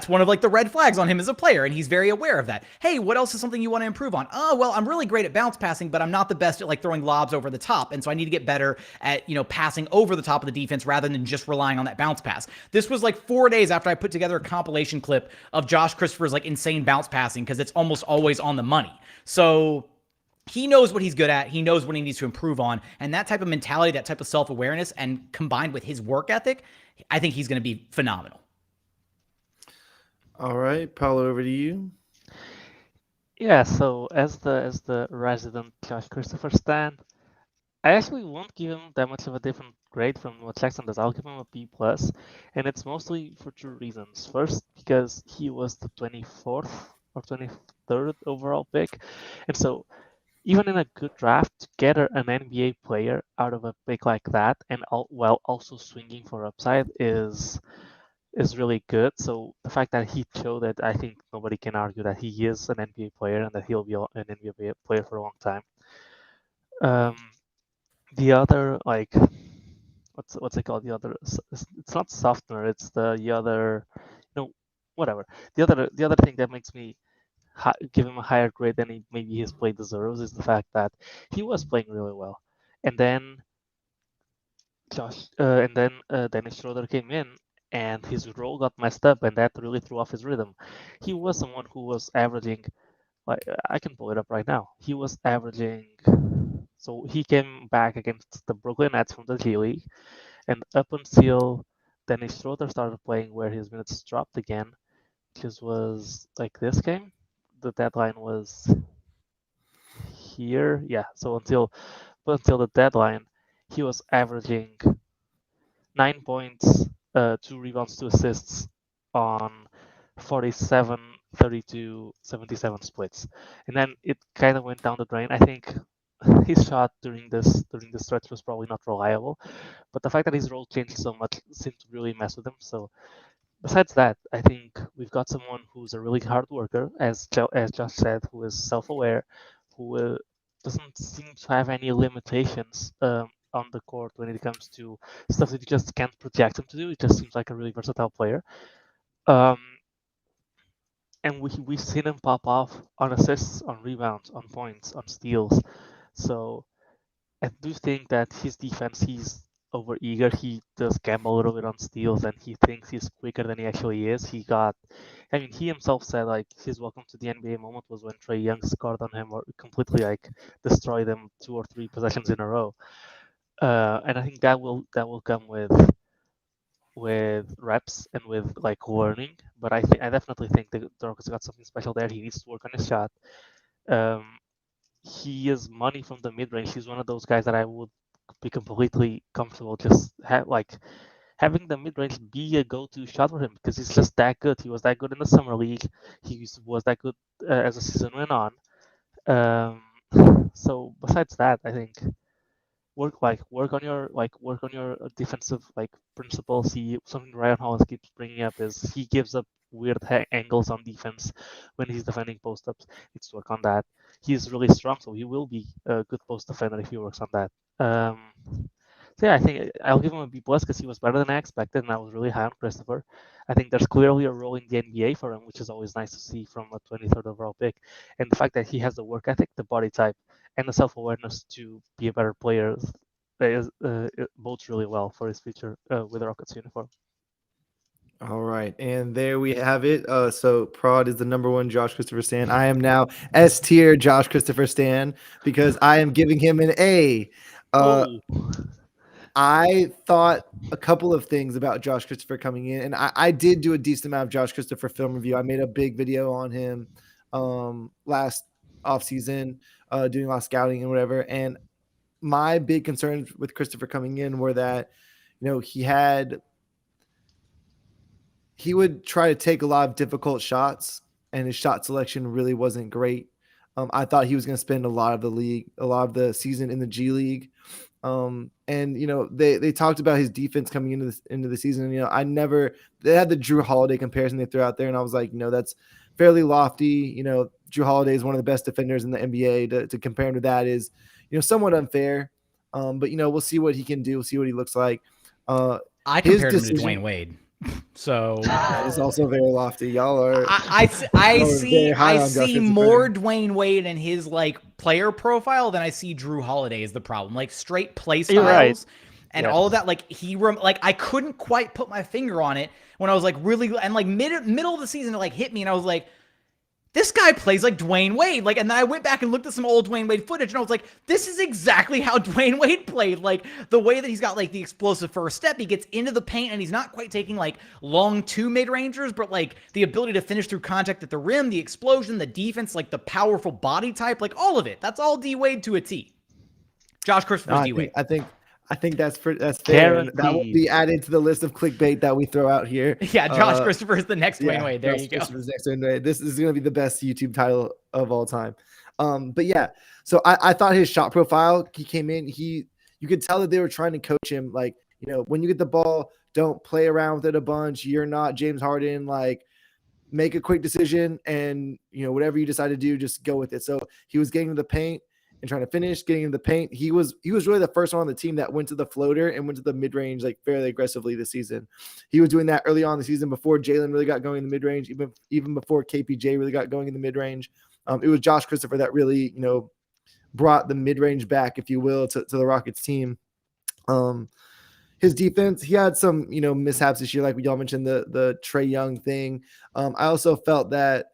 one of like the red flags on him as a player. And he's very aware of that. Hey, what else is something you want to improve on? Oh, well, I'm really great at bounce passing, but I'm not the best at like throwing lobs over the top. And so I need to get better at, passing over the top of the defense rather than just relying on that bounce pass. This was like 4 days after I put together a compilation clip of Josh Christopher's like insane bounce passing because it's almost always on the money. So he knows what he's good at. He knows what he needs to improve on. And that type of mentality, that type of self-awareness, and combined with his work ethic, I think he's going to be phenomenal. All right, Paulo, over to you. Yeah, so as the resident Josh Christopher stan, I actually won't give him that much of a different grade from what Jackson does. I'll give him a B+, and it's mostly for 2 reasons. First, because he was the 24th or 23rd overall pick, and so even in a good draft, to get an NBA player out of a pick like that, and while also swinging for upside is really good. So the fact that he showed that, I think nobody can argue that he is an NBA player and that he'll be an NBA player for a long time. Um, the other like what's it called? The other it's not softener. It's the other, whatever. The other thing that makes me give him a higher grade than maybe his play deserves is the fact that he was playing really well, and then Dennis Schroeder came in, and his role got messed up, and that really threw off his rhythm. He was someone who was averaging, like, I can pull it up right now. He was averaging. So he came back against the Brooklyn Nets from the G League, and up until Dennis Schroeder started playing, where his minutes dropped again, which was like this game. The deadline was here, yeah. So until the deadline, he was averaging 9 points, 2 rebounds, 2 assists on 47, 32, 77 splits. And then it kind of went down the drain. I think his shot during this stretch was probably not reliable, but the fact that his role changed so much seemed to really mess with him. So besides that, I think we've got someone who's a really hard worker, as Josh said, who is self-aware, who doesn't seem to have any limitations on the court when it comes to stuff that you just can't project him to do. It just seems like a really versatile player. Um, and we've seen him pop off on assists, on rebounds, on points, on steals. So I do think that his defense, he's over eager. He does gamble a little bit on steals, and he thinks he's quicker than he actually is. He himself said like his welcome to the NBA moment was when Trae Young scored on him or completely like destroyed him 2 or 3 possessions in a row. And I think that will come with reps and with like learning. But I definitely think that Dorcas got something special there. He needs to work on his shot. Um, he is money from the mid range. He's one of those guys that I would be completely comfortable just having the mid range be a go-to shot for him because he's just that good. He was that good in the summer league. Was that good as the season went on. So besides that, I think work on your defensive like principles. Something Ryan Hollins keeps bringing up is he gives up weird angles on defense when he's defending post ups. Needs to work on that. He's really strong, so he will be a good post defender if he works on that. So yeah, I think I'll give him a B plus because he was better than I expected, and I was really high on Christopher. I think there's clearly a role in the NBA for him, which is always nice to see from a 23rd overall pick. And the fact that he has the work ethic, the body type, and the self-awareness to be a better player it bodes really well for his future with the Rockets uniform. All right, and there we have it. So Prod is the number one Josh Christopher Stan. I am now S tier Josh Christopher Stan because I am giving him an A. I thought a couple of things about Josh Christopher coming in, and I did do a decent amount of Josh Christopher film review. I made a big video on him last offseason, doing a lot of scouting and whatever. And my big concerns with Christopher coming in were that, he would try to take a lot of difficult shots, and his shot selection really wasn't great. I thought he was going to spend a lot of the season in the G League. And they talked about his defense coming into the season. They had the Drew Holiday comparison they threw out there, and I was like, that's fairly lofty. Drew Holiday is one of the best defenders in the NBA. To compare him to that is, somewhat unfair. But we'll see what he can do. We'll see what he looks like. I compared him to Dwayne Wade. So that is also very lofty. Y'all are. I see more Dwayne Wade in his like player profile than I see Drew Holiday is the problem. Like straight play styles and all of that. Like I couldn't quite put my finger on it when I was like really and like middle of the season it like hit me and I was like, this guy plays like Dwayne Wade. Like, and then I went back and looked at some old Dwayne Wade footage, and I was like, this is exactly how Dwayne Wade played. Like, the way that he's got, like, the explosive first step, he gets into the paint, and he's not quite taking, like, long two mid-rangers, but, like, the ability to finish through contact at the rim, the explosion, the defense, like, the powerful body type, like, all of it. That's all D-Wade to a T. Josh Christopher's D-Wade. I think that's fair. And that will be added to the list of clickbait that we throw out here. Yeah, Josh Christopher is the next Dwayne Wade. There you go. This is going to be the best YouTube title of all time. But yeah, so I thought his shot profile, he came in, you could tell that they were trying to coach him, like, when you get the ball, don't play around with it a bunch. You're not James Harden, like, make a quick decision and, whatever you decide to do, just go with it. So he was getting to the paint and trying to finish, getting in the paint. He was really the first one on the team that went to the floater and went to the mid-range like fairly aggressively this season. He was doing that early on in the season before Jalen really got going in the mid-range, even before KPJ really got going in the mid-range. It was Josh Christopher that really, brought the mid-range back, if you will, to the Rockets team. His defense, he had some, mishaps this year, like we all mentioned, the Trae Young thing. I also felt that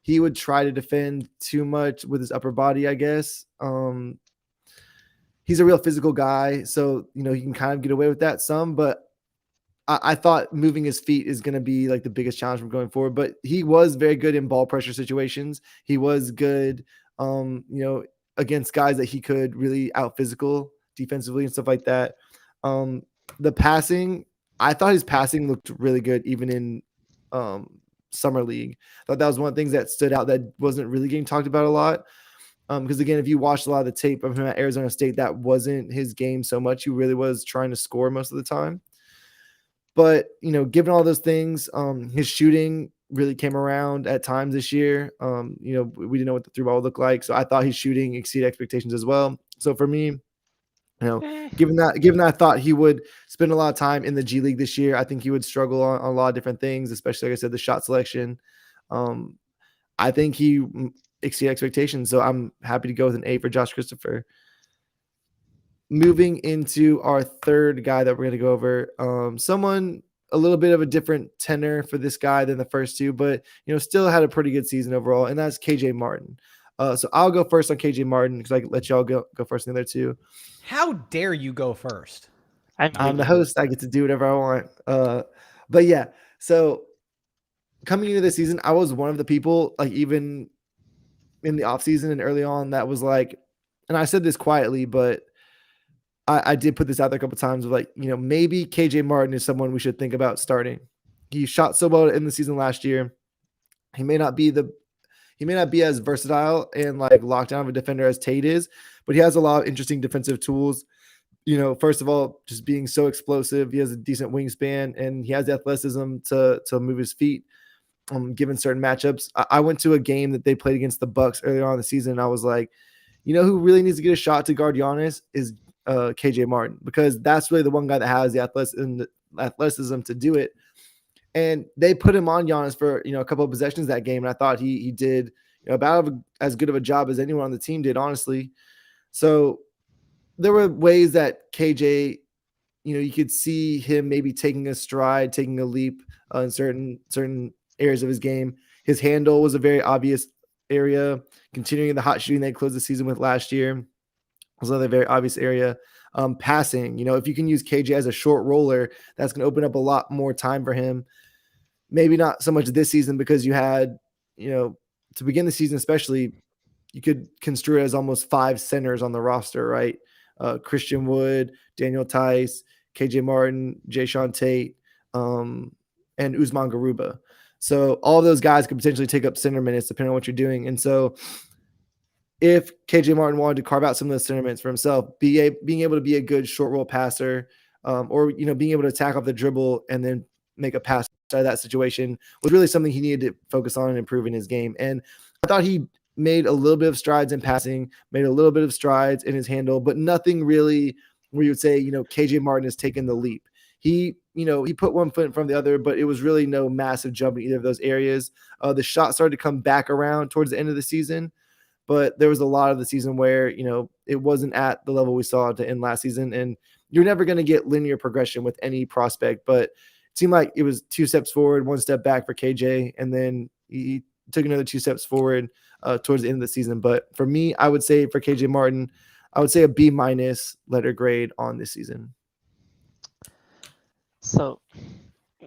he would try to defend too much with his upper body, I guess. He's a real physical guy, so, he can kind of get away with that some, but I thought moving his feet is going to be like the biggest challenge from going forward, but he was very good in ball pressure situations. He was good, against guys that he could really out physical defensively and stuff like that. The passing, I thought his passing looked really good, even in summer league. I thought that was one of the things that stood out that wasn't really getting talked about a lot. Because again, if you watched a lot of the tape of him at Arizona State, that wasn't his game so much. He really was trying to score most of the time. But, given all those things, his shooting really came around at times this year. We didn't know what the through ball would look like. So I thought his shooting exceeded expectations as well. So for me, given that I thought he would spend a lot of time in the G League this year, I think he would struggle on a lot of different things, especially, like I said, the shot selection. I think he exceeded expectations. So I'm happy to go with an A for Josh Christopher. Moving into our third guy that we're going to go over, someone a little bit of a different tenor for this guy than the first two, but, still had a pretty good season overall, and that's KJ Martin. So I'll go first on KJ Martin because I can let y'all go first on the other two. How dare you go first? I'm the host. I get to do whatever I want. But yeah, so coming into this season, I was one of the people, like even in the offseason and early on, that was like, and I said this quietly, but I did put this out there a couple of times of like, maybe KJ Martin is someone we should think about starting. He shot so well in the season last year. He may not be as versatile and like lockdown of a defender as Tate is, but he has a lot of interesting defensive tools. First of all, just being so explosive. He has a decent wingspan and he has the athleticism to move his feet. Given certain matchups, I went to a game that they played against the Bucks earlier on in the season, and I was like, who really needs to get a shot to guard Giannis is KJ Martin, because that's really the one guy that has the athleticism to do it. And they put him on Giannis for a couple of possessions that game, and I thought he did about as good of a job as anyone on the team did, honestly. So there were ways that KJ, you could see him maybe taking a stride, taking a leap in certain areas of his game. His handle was a very obvious area. Continuing the hot shooting they closed the season with last year was another very obvious area. Passing, if you can use KJ as a short roller, that's going to open up a lot more time for him. Maybe not so much this season because you had, to begin the season especially, you could construe it as almost 5 centers on the roster, right? Christian Wood, Daniel Tice, KJ Martin, Jayshawn Tate, and Usman Garuba. So all those guys could potentially take up center minutes depending on what you're doing. And so if KJ Martin wanted to carve out some of those center minutes for himself, being able to be a good short roll passer, or being able to attack off the dribble and then make a pass out of that situation was really something he needed to focus on and improve in his game. And I thought he made a little bit of strides in passing, made a little bit of strides in his handle, but nothing really where you would say, KJ Martin has taken the leap. He put one foot in front of the other, but it was really no massive jump in either of those areas. The shot started to come back around towards the end of the season, but there was a lot of the season where, it wasn't at the level we saw to end last season. And you're never going to get linear progression with any prospect, but it seemed like it was 2 steps forward, 1 step back for KJ. And then he took another 2 steps forward towards the end of the season. But for me, I would say for KJ Martin, I would say a B- letter grade on this season. So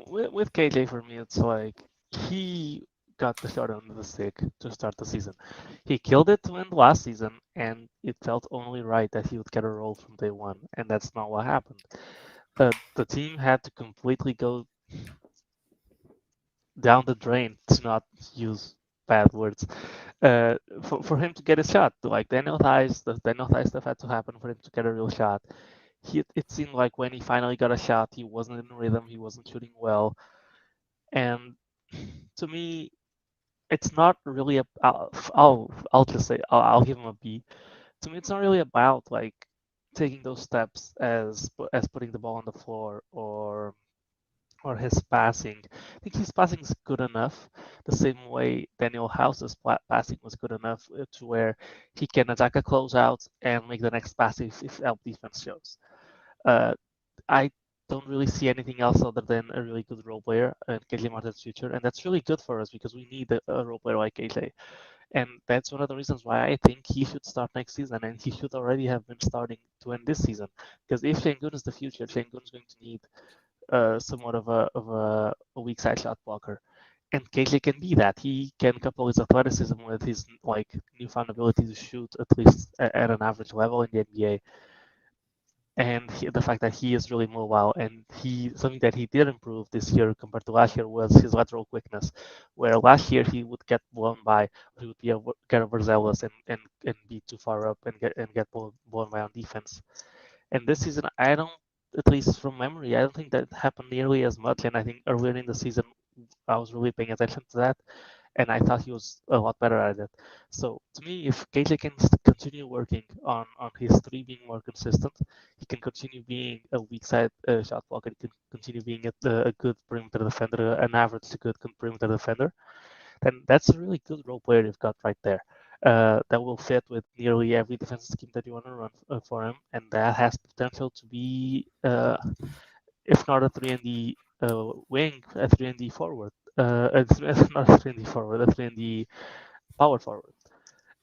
with KJ, for me, it's like he got the shot under the stick to start the season. He killed it to end last season, and it felt only right that he would get a role from day one, and that's not what happened. The team had to completely go down the drain, to not use bad words, for him to get a shot. Like Daniel Theis stuff had to happen for him to get a real shot. It seemed like when he finally got a shot, he wasn't in rhythm, he wasn't shooting well, and to me, it's not really I'll just say I'll give him a B. To me, it's not really about like taking those steps as putting the ball on the floor or his passing. I think his passing is good enough, the same way Daniel House's passing was good enough to where he can attack a closeout and make the next pass if help defense shows. Uh, I don't really see anything else other than a really good role player and KJ Martin's future, and that's really good for us because we need a role player like KJ. And that's one of the reasons why I think he should start next season, and he should already have been starting to end this season. Because if Şengün is the future, Şengün is going to need somewhat of a weak side shot blocker, and KJ can be that. He can couple his athleticism with his like newfound ability to shoot at least at an average level in the NBA, and the fact that he is really mobile, and something that he did improve this year compared to last year was his lateral quickness, where last year he would get blown by, or he would get overzealous and be too far up and get blown by on defense. And this season, I don't, at least from memory, I don't think that happened nearly as much. And I think earlier in the season, I was really paying attention to that, and I thought he was a lot better at it. So to me, if KJ can continue working on his three being more consistent, he can continue being a weak side shot blocker. He can continue being a good perimeter defender, an average to good perimeter defender. Then that's a really good role player you've got right there. That will fit with nearly every defensive scheme that you want to run for him, and that has potential to be, if not a 3-and-D wing, a 3-and-D forward. Not a 3-and-D forward, a 3-and-D power forward.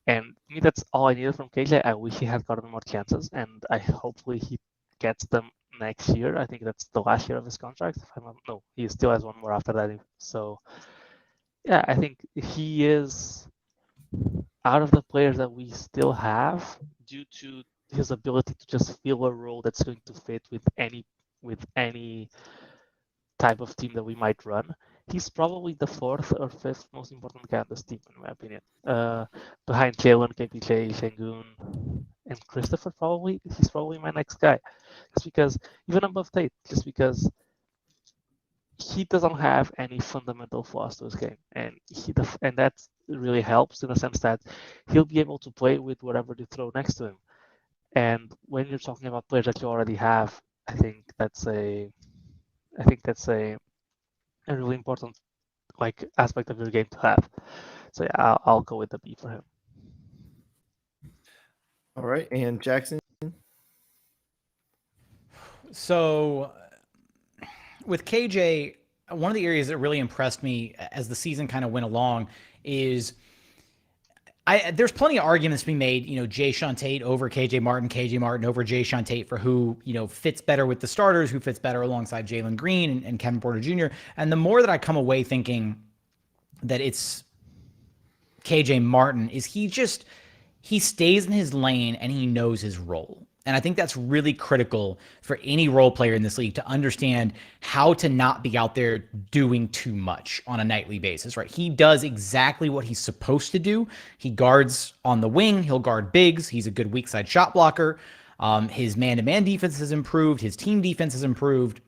And to me, that's all I needed from KJ. I wish he had gotten more chances, and hopefully he gets them next year. I think that's the last year of his contract. No, he still has one more after that. So, yeah, I think he is, out of the players that we still have, due to his ability to just fill a role that's going to fit with any type of team that we might run, he's probably the fourth or fifth most important guy on this team, in my opinion. Behind Jalen, KPJ, Şengün, and Christopher, probably he's probably my next guy, just because, even above Tate, just because he doesn't have any fundamental flaws to his game, and that really helps in the sense that he'll be able to play with whatever you throw next to him. And when you're talking about players that you already have, I think that's a really important like aspect of your game to have. So yeah, I'll go with the B for him. All right, and Jackson. So with KJ, one of the areas that really impressed me as the season kind of went along is there's plenty of arguments being made, Jae'Sean Tate over KJ Martin over Jae'Sean Tate for who, fits better with the starters, who fits better alongside Jalen Green and Kevin Porter Jr. And the more that I come away thinking that it's KJ Martin is he stays in his lane and he knows his role. And I think that's really critical for any role player in this league to understand how to not be out there doing too much on a nightly basis, right? He does exactly what he's supposed to do. He guards on the wing. He'll guard bigs. He's a good weak side shot blocker. His man-to-man defense has improved. His team defense has improved.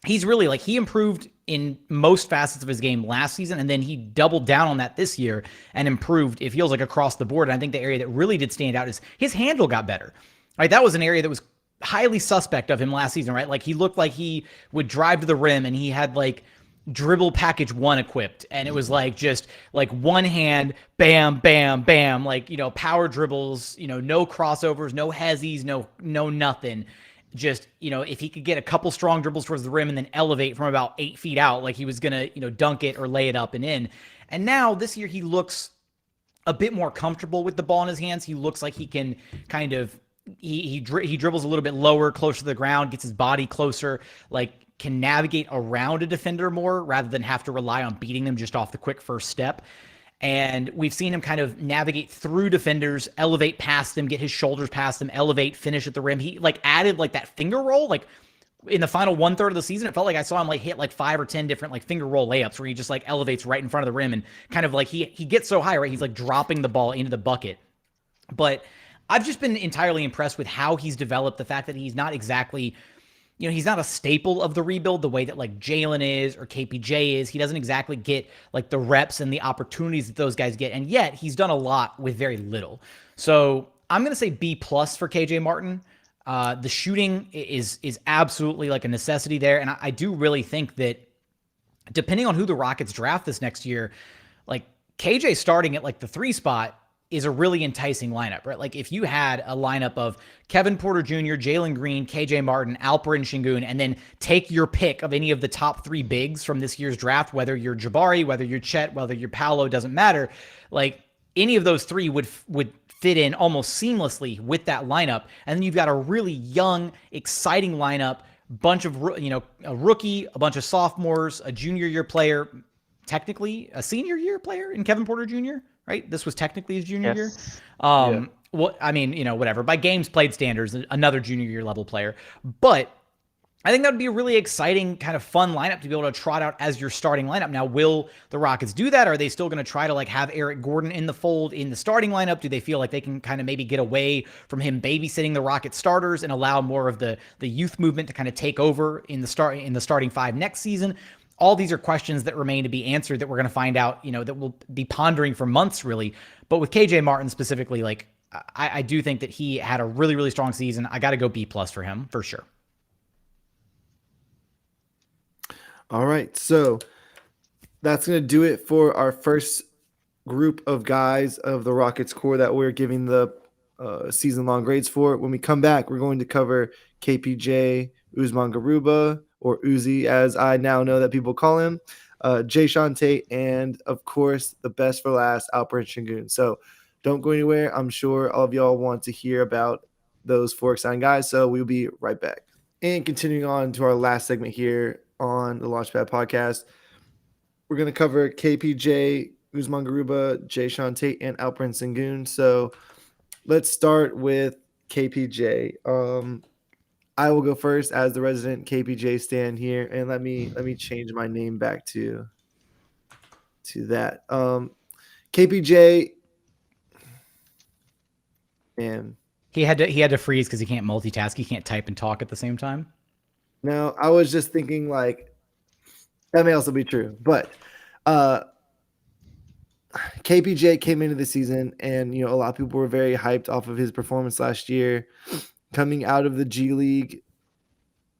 He's really he improved in most facets of his game last season, and then he doubled down on that this year and improved, it feels like, across the board. And I think the area that really did stand out is his handle got better. Right, that was an area that was highly suspect of him last season, right? Like he looked like he would drive to the rim and he had dribble package 1 equipped, and it was just one hand, bam, bam, bam, power dribbles, no crossovers, no hezzies, no nothing. Just, if he could get a couple strong dribbles towards the rim and then elevate from about 8 feet out, like he was gonna, dunk it or lay it up and in. And now this year he looks a bit more comfortable with the ball in his hands. He looks like he can kind of he dribbles a little bit lower, closer to the ground, gets his body closer, can navigate around a defender more rather than have to rely on beating them just off the quick first step. And we've seen him kind of navigate through defenders, elevate past them, get his shoulders past them, elevate, finish at the rim. He added that finger roll. in the final 1/3 of the season, it felt like I saw him like hit like 5 or 10 different like finger roll layups where he just like elevates right in front of the rim and kind of like he gets so high, right? He's like dropping the ball into the bucket. But I've just been entirely impressed with how he's developed, the fact that he's not exactly, he's not a staple of the rebuild the way that like Jalen is or KPJ is. He doesn't exactly get like the reps and the opportunities that those guys get. And yet he's done a lot with very little. So I'm going to say B plus for KJ Martin. The shooting is absolutely like a necessity there. And I do really think that depending on who the Rockets draft this next year, like KJ starting at like the 3 spot is a really enticing lineup, right? Like if you had a lineup of Kevin Porter Jr., Jalen Green, KJ Martin, Alperen Şengün, and then take your pick of any of the top 3 bigs from this year's draft, whether you're Jabari, whether you're Chet, whether you're Paolo, doesn't matter. Like any of those 3 would fit in almost seamlessly with that lineup. And then you've got a really young, exciting lineup, bunch of, a rookie, a bunch of sophomores, a junior year player, technically a senior year player in Kevin Porter Jr., right? This was technically his junior year. What I mean, whatever. By games played standards, another junior year level player. But I think that would be a really exciting, kind of fun lineup to be able to trot out as your starting lineup. Now, will the Rockets do that? Are they still going to try to like have Eric Gordon in the fold in the starting lineup? Do they feel like they can kind of maybe get away from him babysitting the Rockets starters and allow more of the youth movement to kind of take over in the starting 5 next season? All these are questions that remain to be answered that we're going to find out, that we'll be pondering for months, really. But with KJ Martin specifically, like I do think that he had a really, really strong season. I got to go B plus for him for sure. All right. So that's going to do it for our first group of guys of the Rockets core that we're giving the season-long grades for. When we come back, we're going to cover KPJ, Usman Garuba, or Uzi, as I now know that people call him, Jayshawn Tate, and, of course, the best for last, Alperen Şengün. So don't go anywhere. I'm sure all of y'all want to hear about those 4 exciting guys, so we'll be right back. And continuing on to our last segment here on the Launchpad podcast, we're going to cover KPJ, Usman Garuba, Jayshawn Tate, and Alperen Şengün. So let's start with KPJ. I will go first as the resident KPJ stan here, and let me change my name back to that. KPJ, man, he had to freeze because he can't multitask. He can't type and talk at the same time. No, I was just thinking like that may also be true, but KPJ came into the season, and a lot of people were very hyped off of his performance last year. Coming out of the G League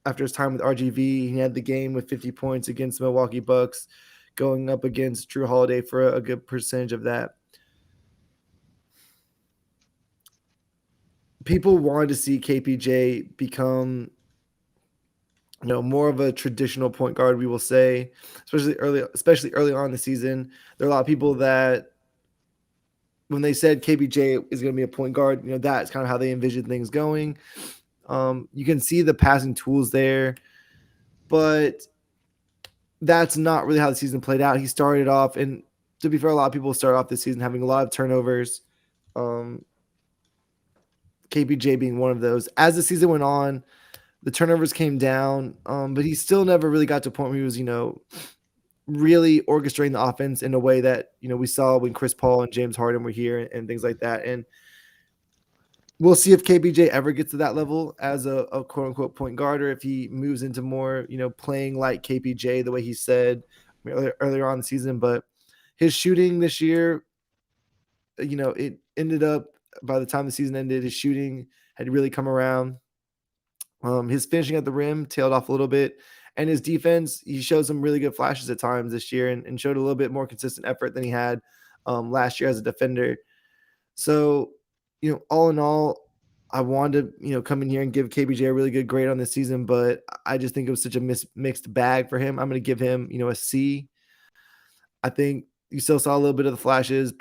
after his time with RGV, he had the game with 50 points against the Milwaukee Bucks, going up against Drew Holiday for a good percentage of that. People wanted to see KPJ become, more of a traditional point guard, we will say, especially early on in the season. There are a lot of people that when they said KPJ is going to be a point guard, that's kind of how they envisioned things going. You can see the passing tools there, but that's not really how the season played out. He started off, and to be fair, a lot of people start off this season having a lot of turnovers. KPJ being one of those. As the season went on, the turnovers came down, but he still never really got to a point where he was, really orchestrating the offense in a way that, we saw when Chris Paul and James Harden were here and things like that. And we'll see if KPJ ever gets to that level as a quote unquote point guard, or if he moves into more, playing like KPJ the way he said earlier on in the season. But his shooting this year, it ended up, by the time the season ended, his shooting had really come around. His finishing at the rim tailed off a little bit, and his defense, he showed some really good flashes at times this year and showed a little bit more consistent effort than he had last year as a defender. So, all in all, I wanted to, come in here and give KPJ a really good grade on this season, but I just think it was such a mixed bag for him. I'm going to give him, a C. I think you still saw a little bit of the flashes.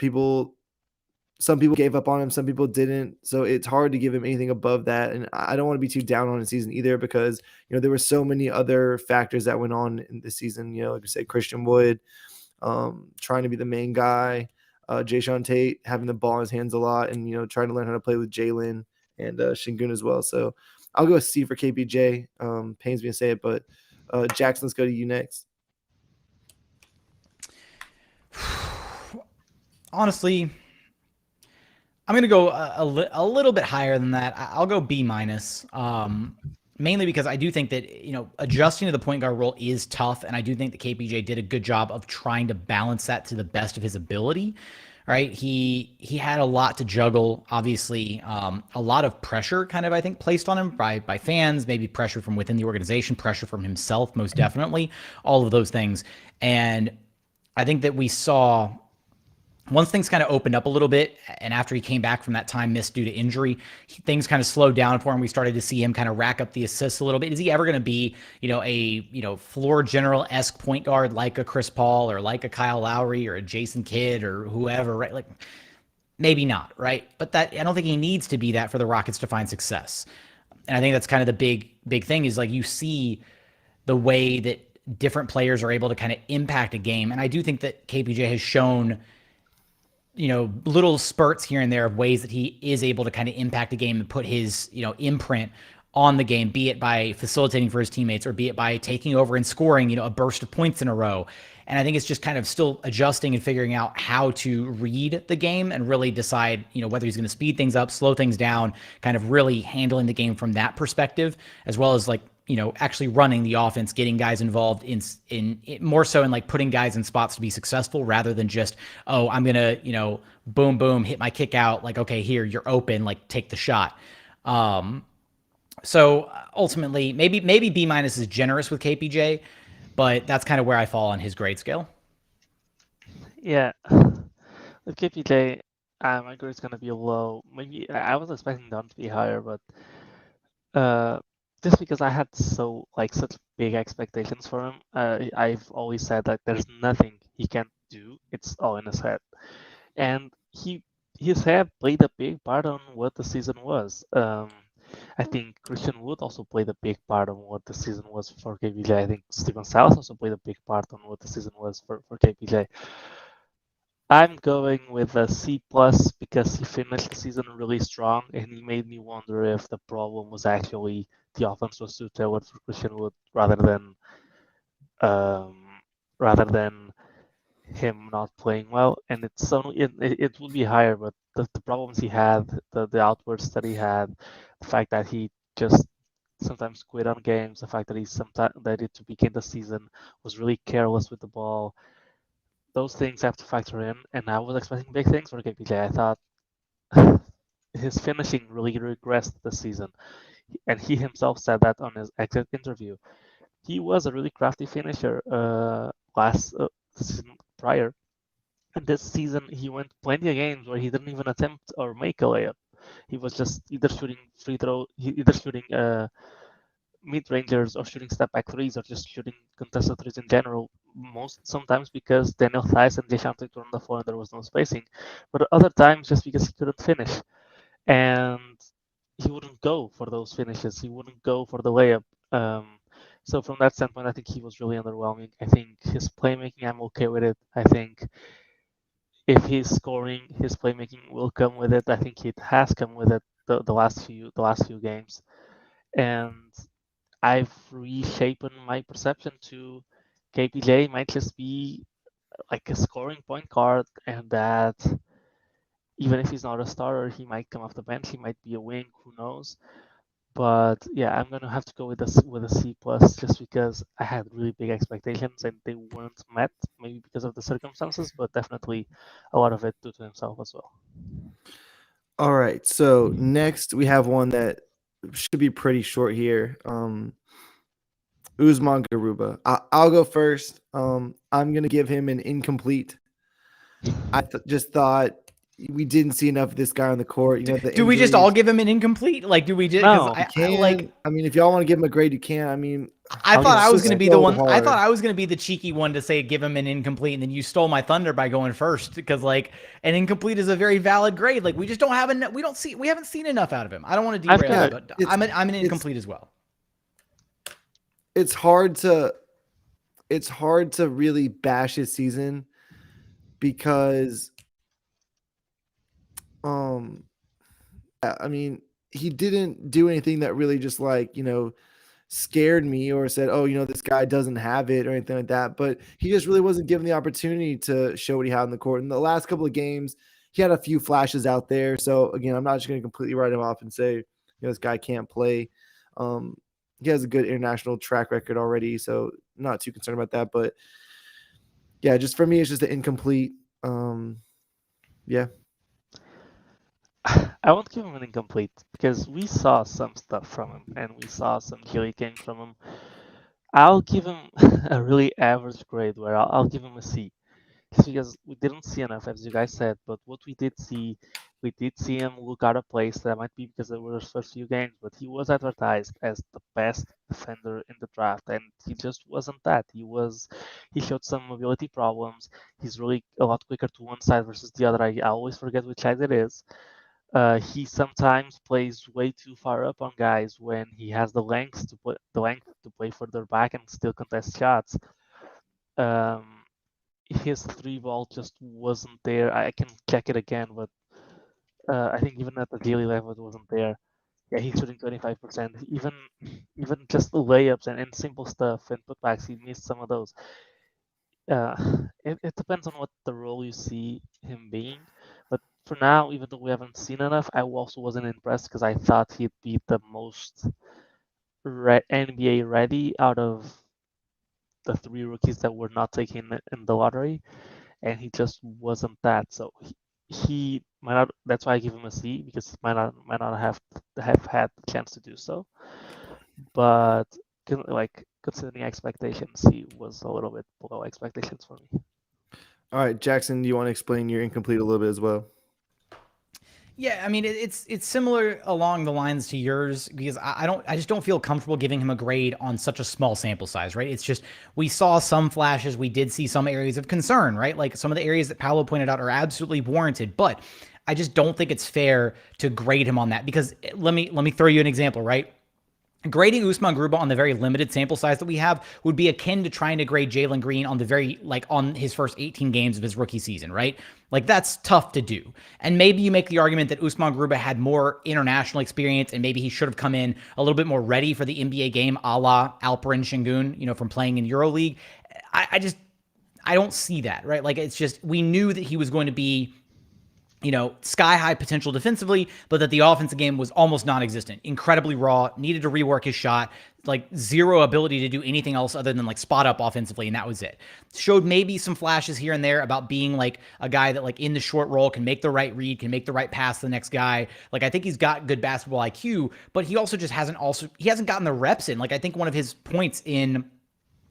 Some people gave up on him, some people didn't. So it's hard to give him anything above that. And I don't want to be too down on his season either, because, there were so many other factors that went on in this season. Like I said, Christian Wood trying to be the main guy, Jayshawn Tate having the ball in his hands a lot, and, trying to learn how to play with Jalen and Şengün as well. So I'll go with C for KPJ. Pains me to say it, but Jackson, let's go to you next. Honestly, I'm going to go a little bit higher than that. I'll go B minus. Mainly because I do think that, adjusting to the point guard role is tough. And I do think that KPJ did a good job of trying to balance that to the best of his ability. Right. He had a lot to juggle, obviously, a lot of pressure kind of, I think, placed on him by fans, maybe pressure from within the organization, pressure from himself, most definitely, all of those things. And I think that we saw once things kind of opened up a little bit, and after he came back from that time missed due to injury, things kind of slowed down for him. We started to see him kind of rack up the assists a little bit. Is he ever going to be, a floor general-esque point guard like a Chris Paul or like a Kyle Lowry or a Jason Kidd or whoever, right? Like, maybe not, right? But that, I don't think he needs to be that for the Rockets to find success. And I think that's kind of the big thing is, like, you see the way that different players are able to kind of impact a game. And I do think that KPJ has shown, little spurts here and there of ways that he is able to kind of impact a game and put his, imprint on the game, be it by facilitating for his teammates or be it by taking over and scoring, a burst of points in a row. And I think it's just kind of still adjusting and figuring out how to read the game and really decide, whether he's going to speed things up, slow things down, kind of really handling the game from that perspective, as well as, like, actually running the offense, getting guys involved in more so in, like, putting guys in spots to be successful rather than just, oh, I'm going to, boom, boom, hit my kick out. Like, okay, here, you're open, like, take the shot. So ultimately, maybe B minus is generous with KPJ, but that's kind of where I fall on his grade scale. Yeah, with KPJ, my grade is gonna be low. Maybe I was expecting them to be higher, but just because I had such big expectations for him, I've always said that there's nothing he can't do. It's all in his head, and his head played a big part on what the season was. I think Christian Wood also played a big part on what the season was for KPJ. I think Steven Silas also played a big part on what the season was for KPJ. I'm going with a C plus because he finished the season really strong, and he made me wonder if the problem was actually the offense was too tailored for Christian Wood rather than him not playing well. And it would be higher, but the problems he had, the outbursts that he had, the fact that he just sometimes quit on games, the fact that he sometimes that to begin the season was really careless with the ball. Those things have to factor in, and I was expecting big things for KPJ. I thought his finishing really regressed this season, and he himself said that on his exit interview. He was a really crafty finisher last season prior, and this season he went plenty of games where he didn't even attempt or make a layup. He was just either shooting mid-rangers or shooting step-back threes or just shooting contested threes in general, sometimes because Daniel Theis and Dejounte were on the floor and there was no spacing, but other times just because he couldn't finish. And he wouldn't go for those finishes. He wouldn't go for the layup. So from that standpoint, I think he was really underwhelming. I think his playmaking, I'm okay with it. I think if he's scoring, his playmaking will come with it. I think it has come with it the last few games. And I've reshaped my perception to KPJ might just be like a scoring point guard, and that even if he's not a starter, he might come off the bench. He might be a wing. Who knows? But yeah, I'm gonna have to go with a C plus just because I had really big expectations and they weren't met. Maybe because of the circumstances, but definitely a lot of it due to himself as well. All right. So next we have one that should be pretty short here. Usman Garuba. I'll go first. I'm gonna give him an incomplete. I just thought we didn't see enough of this guy on the court. Do we just all give him an incomplete? Like, do we just? No, I mean, if y'all want to give him a grade, you can. I mean, I thought I was going to be the one. hard. I thought I was going to be the cheeky one to say give him an incomplete, and then you stole my thunder by going first because, like, an incomplete is a very valid grade. Like, we just don't have we haven't seen enough out of him. I don't want to derail it, but I'm an incomplete as well. It's hard to really bash his season because I mean, he didn't do anything that really just like, scared me or said, oh, this guy doesn't have it or anything like that. But he just really wasn't given the opportunity to show what he had in the court. In the last couple of games, he had a few flashes out there. So again, I'm not just going to completely write him off and say, this guy can't play. He has a good international track record already, so I'm not too concerned about that. But yeah, just for me, it's just an incomplete. Yeah. I won't give him an incomplete because we saw some stuff from him and we saw some Gilly games from him. I'll give him a really average grade where I'll give him a C. Just because we didn't see enough, as you guys said, but what we did see him look out of place. That might be because it were his first few games, but he was advertised as the best defender in the draft, and he just wasn't that. He showed some mobility problems. He's really a lot quicker to one side versus the other. I always forget which side it is. He sometimes plays way too far up on guys when he has the length to play further back and still contest shots. His three ball just wasn't there. I can check it again, but I think even at the daily level it wasn't there. Yeah, he's shooting 25%. Even just the layups and simple stuff and putbacks, he missed some of those. It depends on what the role you see him being. But for now, even though we haven't seen enough, I also wasn't impressed because I thought he'd be the most NBA ready out of the three rookies that were not taken in the lottery, and he just wasn't that. So he might not. That's why I give him a C because he might not have had the chance to do so. But considering expectations, he was a little bit below expectations for me. All right, Jackson, do you want to explain your incomplete a little bit as well? Yeah, I mean it's similar along the lines to yours because I just don't feel comfortable giving him a grade on such a small sample size, right? It's just we saw some flashes, we did see some areas of concern, right? Like some of the areas that Paulo pointed out are absolutely warranted, but I just don't think it's fair to grade him on that because let me throw you an example, right? Grading Usman Garuba on the very limited sample size that we have would be akin to trying to grade Jalen Green on on his first 18 games of his rookie season, right? Like that's tough to do. And maybe you make the argument that Usman Garuba had more international experience and maybe he should have come in a little bit more ready for the NBA game, a la Alperen Şengün, from playing in EuroLeague. I don't see that, right? Like it's just, we knew that he was going to be sky high potential defensively, but that the offensive game was almost non-existent, incredibly raw, needed to rework his shot, like zero ability to do anything else other than like spot up offensively. And that was it. Showed maybe some flashes here and there about being like a guy that like in the short roll can make the right read, can make the right pass to the next guy. Like I think he's got good basketball IQ, but he also just hasn't gotten the reps in. Like I think one of his points in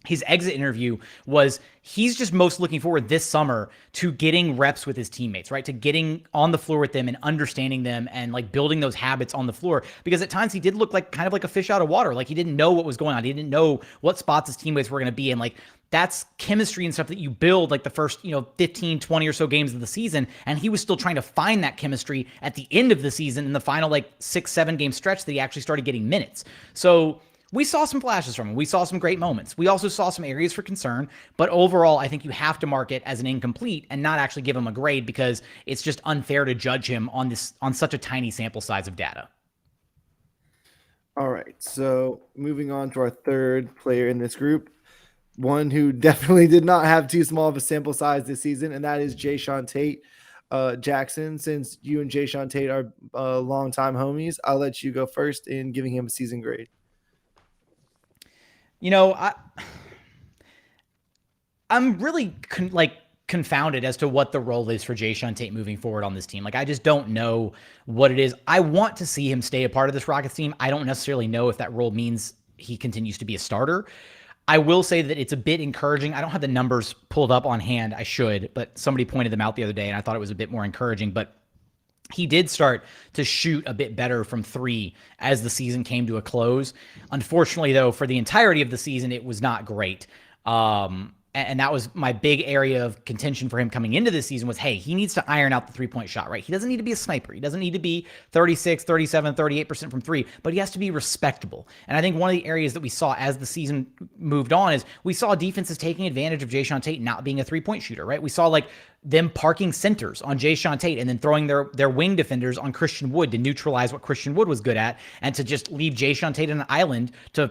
his exit interview was he's just most looking forward this summer to getting reps with his teammates, right? To getting on the floor with them and understanding them and like building those habits on the floor. Because at times he did look like kind of like a fish out of water. Like he didn't know what was going on. He didn't know what spots his teammates were going to be in. Like that's chemistry and stuff that you build like the first, 15, 20 or so games of the season. And he was still trying to find that chemistry at the end of the season in the final like 6-7 game stretch that he actually started getting minutes. So we saw some flashes from him. We saw some great moments. We also saw some areas for concern, but overall, I think you have to mark it as an incomplete and not actually give him a grade because it's just unfair to judge him on such a tiny sample size of data. All right, so moving on to our third player in this group, one who definitely did not have too small of a sample size this season, and that is Jae'Sean Tate. Jackson, since you and Jae'Sean Tate are longtime homies, I'll let you go first in giving him a season grade. I'm really confounded as to what the role is for Jae'Sean Tate moving forward on this team. Like, I just don't know what it is. I want to see him stay a part of this Rockets team. I don't necessarily know if that role means he continues to be a starter. I will say that it's a bit encouraging. I don't have the numbers pulled up on hand. I should, but somebody pointed them out the other day, and I thought it was a bit more encouraging. But he did start to shoot a bit better from three as the season came to a close. Unfortunately, though, for the entirety of the season, it was not great. And that was my big area of contention for him coming into this season was, hey, he needs to iron out the three-point shot, right? He doesn't need to be a sniper. He doesn't need to be 36, 37, 38% from three, but he has to be respectable. And I think one of the areas that we saw as the season moved on is we saw defenses taking advantage of Jae'Sean Tate not being a three-point shooter, right? We saw like them parking centers on Jayshawn Tate and then throwing their wing defenders on Christian Wood to neutralize what Christian Wood was good at, and to just leave Jayshawn Tate on an island to,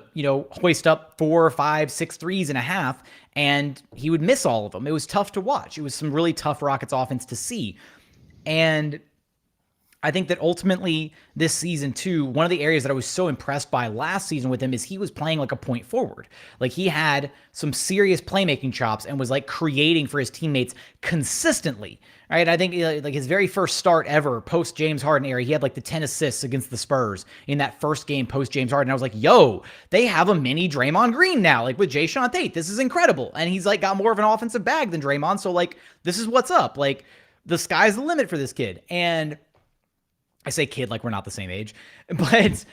hoist up 4, 5, 6 threes and a half, and he would miss all of them. It was tough to watch. It was some really tough Rockets offense to see. And I think that ultimately this season too, one of the areas that I was so impressed by last season with him is he was playing like a point forward. Like he had some serious playmaking chops and was like creating for his teammates consistently. Right? I think like his very first start ever post James Harden era, he had like the 10 assists against the Spurs in that first game post James Harden. I was like, yo, they have a mini Draymond Green now, like with Jayshawn Tate. This is incredible. And he's like got more of an offensive bag than Draymond. So like, this is what's up. Like the sky's the limit for this kid. And I say kid like we're not the same age, but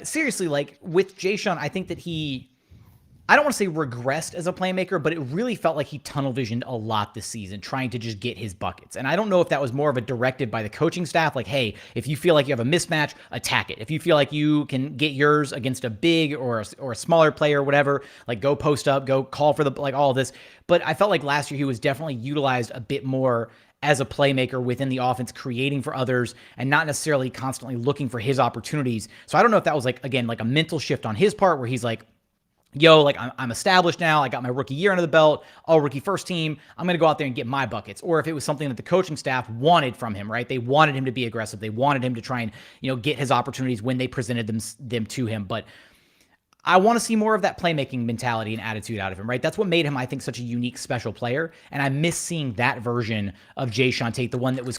seriously, like with Jayshawn, I think that I don't want to say regressed as a playmaker, but it really felt like he tunnel visioned a lot this season, trying to just get his buckets. And I don't know if that was more of a directive by the coaching staff, like, hey, if you feel like you have a mismatch, attack it. If you feel like you can get yours against a big or a smaller player or whatever, like go post up, go call for like all of this. But I felt like last year he was definitely utilized a bit more as a playmaker within the offense, creating for others and not necessarily constantly looking for his opportunities. So I don't know if that was like, again, like a mental shift on his part where he's like, yo, like I'm established now. I got my rookie year under the belt, all rookie first team. I'm going to go out there and get my buckets. Or if it was something that the coaching staff wanted from him, right? They wanted him to be aggressive. They wanted him to try and, get his opportunities when they presented them to him. But I want to see more of that playmaking mentality and attitude out of him, right? That's what made him, I think, such a unique, special player. And I miss seeing that version of Jayshawn Tate, the one that was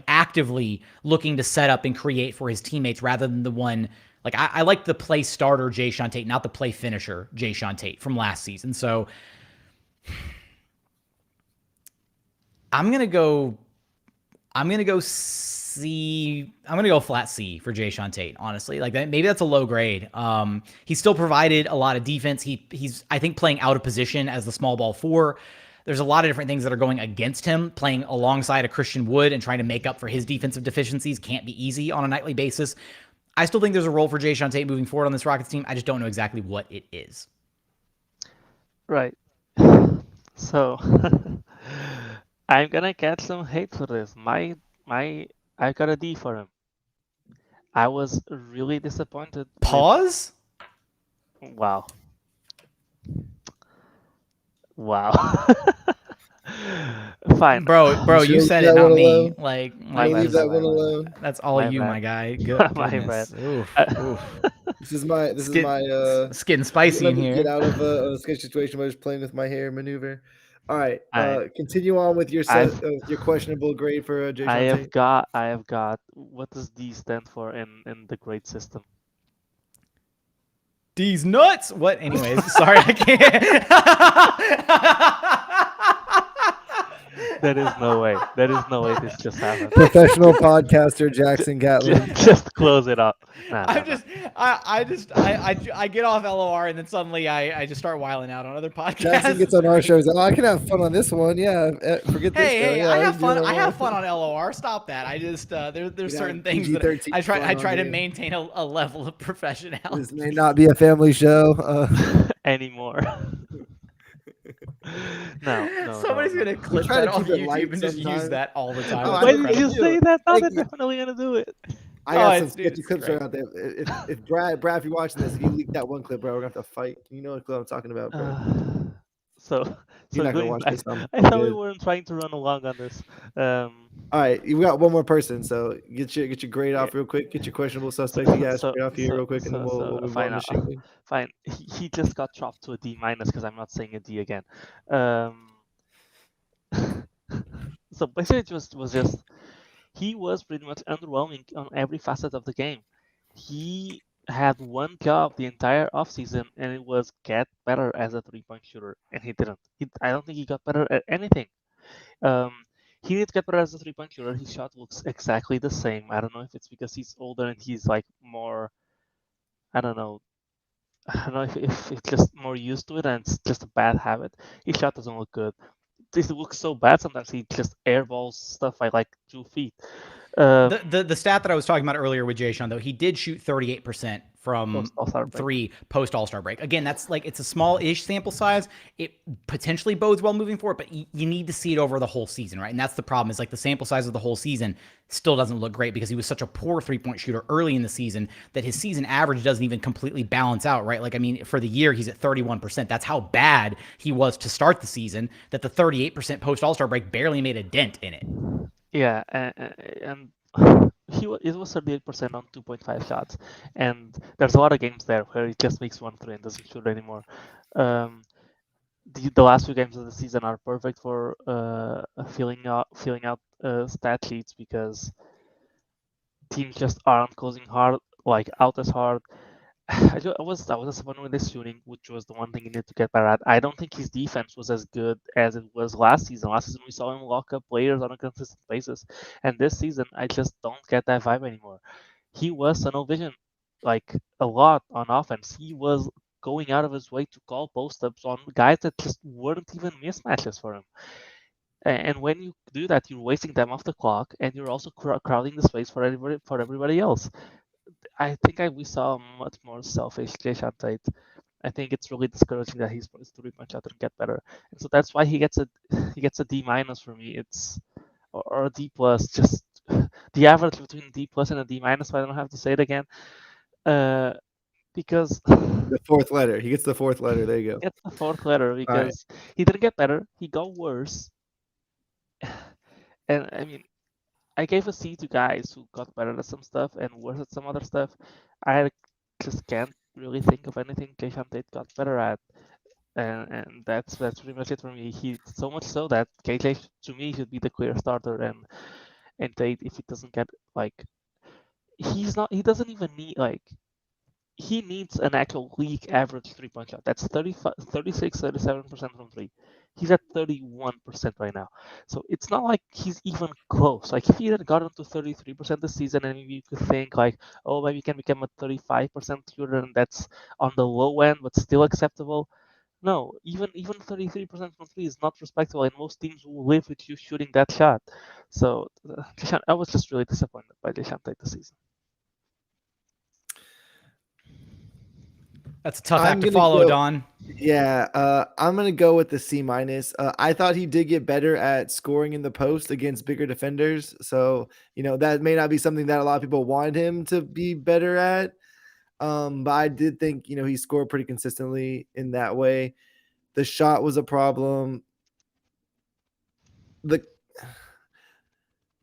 actively looking to set up and create for his teammates rather than the one, like I like the play starter Jayshawn Tate, not the play finisher Jayshawn Tate from last season. So I'm going to go C. I'm going to go flat C for Jayshawn Tate, honestly. Like maybe that's a low grade. He still provided a lot of defense. He's, I think, playing out of position as the small ball 4. There's a lot of different things that are going against him. Playing alongside a Christian Wood and trying to make up for his defensive deficiencies can't be easy on a nightly basis. I still think there's a role for Jayshawn Tate moving forward on this Rockets team. I just don't know exactly what it is. Right. So I'm gonna get some hate for this. I got a D for him. I was really disappointed. Pause? Wow. Fine. Bro, you said it, not me. Like, leave that one alone. That's all you, my guy. Good. My bad. This is my it's getting spicy in here. Get out of a sketch situation by just playing with my hair maneuver. All right, continue on with your questionable grade for Jayshawn Tate. I have got. What does D stand for in the grade system? D's nuts. What? Anyways, sorry, I can't. There is no way this just happened. Professional podcaster Jackson Gatlin. Just close it up. I get off LOR and then suddenly I just start wiling out on other podcasts. Jackson gets on our shows. I can have fun on this one. Yeah, forget this. Hey, I have fun. I have fun on LOR. Stop that. I just there's certain things that I try to maintain a level of professionality. This may not be a family show anymore. No. Somebody's gonna clip that on YouTube and just use that all the time. When you say that, now they're definitely gonna do it. I got some sketchy clips right out there. If Brad, if you're watching this, if you leak that one clip, bro, we're gonna have to fight. You know what clip I'm talking about, bro. You're not gonna watch this. I thought we weren't trying to run along on this. All right, you got one more person, so get your grade off real quick. Get your questionable suspect off here real quick, and then we'll move on to shooting. Fine. He just got chopped to a D- because I'm not saying a D again. So basically, it was just he was pretty much underwhelming on every facet of the game. He had one job the entire offseason, and it was get better as a 3-point shooter, and he didn't. I don't think he got better at anything. He did get better as a 3-point shooter. His shot looks exactly the same. I don't know if it's because he's older and he's like more, I don't know if it's just more used to it and it's just a bad habit. His shot doesn't look good. It looks so bad sometimes. He just airballs stuff by like 2 feet. The stat that I was talking about earlier with Jayshawn, though, he did shoot 38% from All-Star break. 3 post All-Star break. Again, that's like, it's a small-ish sample size. It potentially bodes well moving forward, but you need to see it over the whole season, right? And that's the problem, is like the sample size of the whole season still doesn't look great because he was such a poor three-point shooter early in the season that his season average doesn't even completely balance out, right? Like, I mean, for the year, he's at 31%. That's how bad he was to start the season, that the 38% post All-Star break barely made a dent in it. Yeah, and it was 38% on 2.5 shots, and there's a lot of games there where he just makes 1 3 and doesn't shoot anymore. The last 2 games of the season are perfect for filling out stat sheets because teams just aren't closing out as hard. I was disappointed with his shooting, which was the one thing he needed to get better at. I don't think his defense was as good as it was last season. Last season we saw him lock up players on a consistent basis, and this season I just don't get that vibe anymore. He was tunnel vision, like a lot on offense. He was going out of his way to call post ups on guys that just weren't even mismatches for him. And when you do that, you're wasting time off the clock, and you're also crowding the space for everybody else. I think we saw a much more selfish Jason Tate. I think it's really discouraging that his 3-point shot didn't get better, and so that's why he gets a D minus for me. It's or a D plus, just the average between D plus and a D minus. So I don't have to say it again, because The 4th letter. He gets the 4th letter. There you go. it's the 4th letter because he didn't get better. He got worse, and I mean, I gave a C to guys who got better at some stuff and worse at some other stuff. I just can't really think of anything Jason Tate got better at, and that's pretty much it for me. He so much so that KJ to me should be the clear starter, and Tate, if he doesn't get he doesn't even need he needs an actual league average 3-point shot. That's 36, 37% from 3. He's at 31% right now. So it's not like he's even close. Like if he had gotten to 33% this season, and maybe you could think oh, maybe he can become a 35% shooter, and that's on the low end, but still acceptable. No, even 33% from 3 is not respectable, and most teams will live with you shooting that shot. So I was just really disappointed by Deshaun Tate this season. That's a tough act to follow, Don. Yeah, I'm gonna go with the C minus. I thought he did get better at scoring in the post against bigger defenders. So that may not be something that a lot of people wanted him to be better at. But I did think he scored pretty consistently in that way. The shot was a problem. The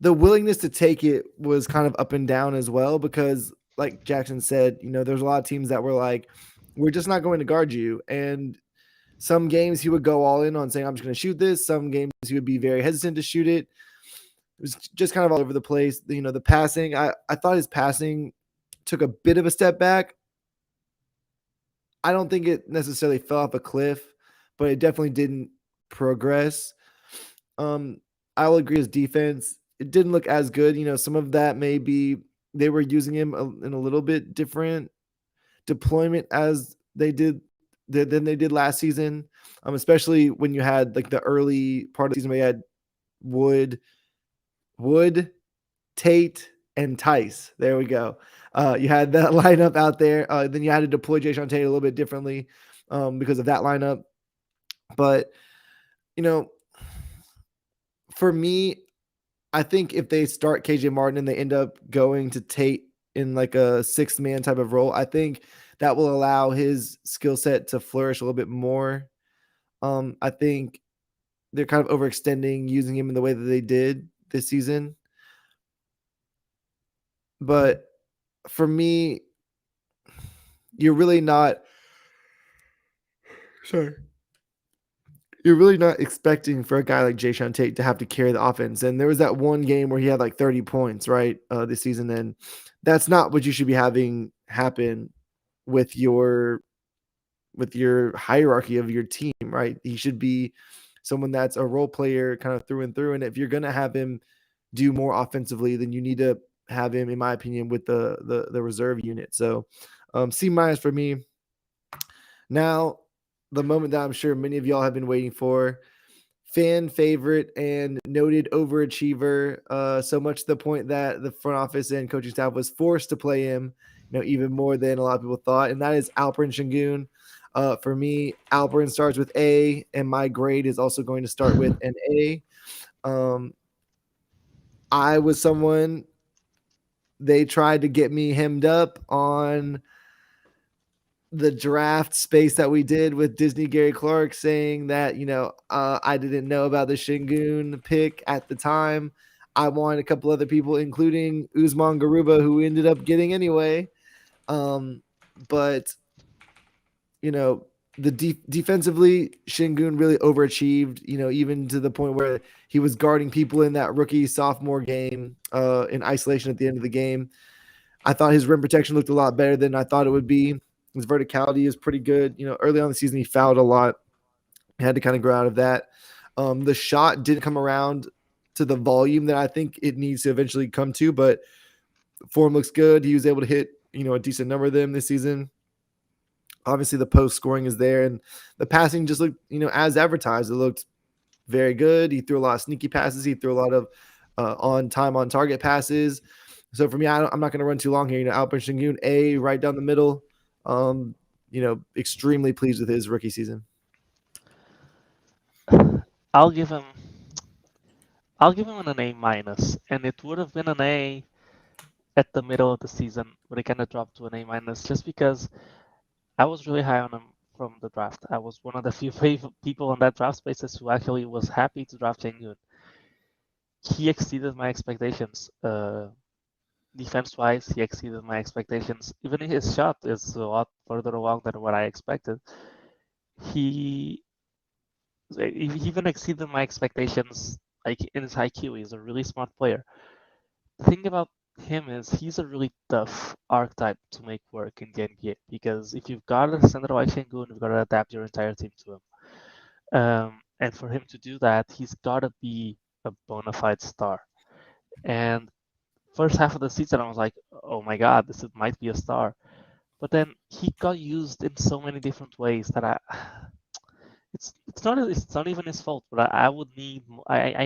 willingness to take it was kind of up and down as well, because like Jackson said, there's a lot of teams that were like, we're just not going to guard you. And some games he would go all in on saying, I'm just going to shoot this. Some games he would be very hesitant to shoot it. It was just kind of all over the place. The passing, I thought his passing took a bit of a step back. I don't think it necessarily fell off a cliff, but it definitely didn't progress. I'll agree his defense, it didn't look as good. Some of that may be they were using him in a little bit different deployment as they did than they did last season. Especially when you had like the early part of the season where you had Wood, Tate, and Tice. There we go. You had that lineup out there. Then you had to deploy Jason Tate a little bit differently because of that lineup. But for me, I think if they start KJ Martin and they end up going to Tate in like a 6th man type of role, I think that will allow his skill set to flourish a little bit more. I think they're kind of overextending using him in the way that they did this season. But for me, you're really not expecting for a guy like Jason Tate to have to carry the offense. And there was that one game where he had like 30 points, right, this season. And that's not what you should be having happen with your hierarchy of your team, right? He should be someone that's a role player kind of through and through. And if you're going to have him do more offensively, then you need to have him, in my opinion, with the reserve unit. So C minus for me. Now, the moment that I'm sure many of y'all have been waiting for, fan favorite and noted overachiever, so much to the point that the front office and coaching staff was forced to play him even more than a lot of people thought, and that is Alperen Şengün. For me, Alperen starts with A, and my grade is also going to start with an A. I was someone they tried to get me hemmed up on the draft space that we did with Disney Gary Clark, saying that I didn't know about the Şengün pick at the time. I wanted a couple other people, including Usman Garuba, who we ended up getting anyway. But defensively, Şengün really overachieved. Even to the point where he was guarding people in that rookie sophomore game in isolation at the end of the game. I thought his rim protection looked a lot better than I thought it would be. His verticality is pretty good. Early on in the season, he fouled a lot. He had to kind of grow out of that. The shot didn't come around to the volume that I think it needs to eventually come to, but form looks good. He was able to hit, a decent number of them this season. Obviously, the post scoring is there, and the passing just looked, as advertised. It looked very good. He threw a lot of sneaky passes. He threw a lot of on target passes. So for me, I'm not going to run too long here. Alperen Şengün, A, right down the middle. Extremely pleased with his rookie season. I'll give him an A minus, and it would have been an A at the middle of the season, but it kind of dropped to an A minus just because I was really high on him from the draft. I was one of the few people on that draft spaces who actually was happy to draft Şengün. He exceeded my expectations. Defense-wise, he exceeded my expectations. Even his shot is a lot further along than what I expected. He even exceeded my expectations, like in his IQ. He's a really smart player. The thing about him is he's a really tough archetype to make work in the NBA, because if you've got a center like Şengün, you've got to adapt your entire team to him. And for him to do that, he's got to be a bona fide star. And first half of the season, I was like, oh my God, this might be a star. But then he got used in so many different ways that it's not even his fault. But I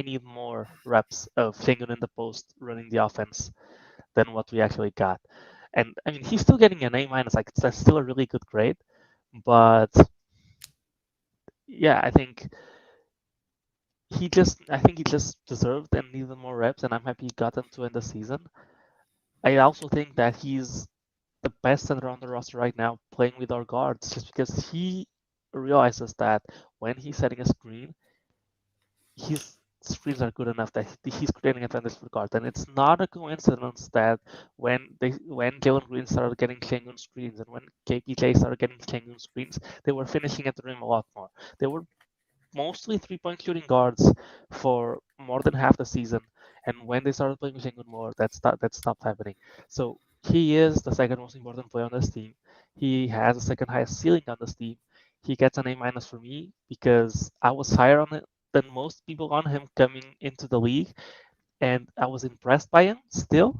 need more reps of Şengün in the post running the offense than what we actually got. And I mean, he's still getting an A minus. Like, that's still a really good grade. But yeah, I think he just deserved and needed more reps, and I'm happy he got them to end the season. I also think that he's the best center on the roster right now, playing with our guards, just because he realizes that when he's setting a screen, his screens are good enough that he's creating advantage for guards. And it's not a coincidence that when Jalen Green started getting Şengün screens and when KPJ started getting Şengün screens, they were finishing at the rim a lot more. They were mostly three-point shooting guards for more than half the season, and when they started playing Şengün more, that stopped happening. So he is the second most important player on this team. He has the second highest ceiling on this team. He gets an A minus for me because I was higher on it than most people on him coming into the league, and I was impressed by him still.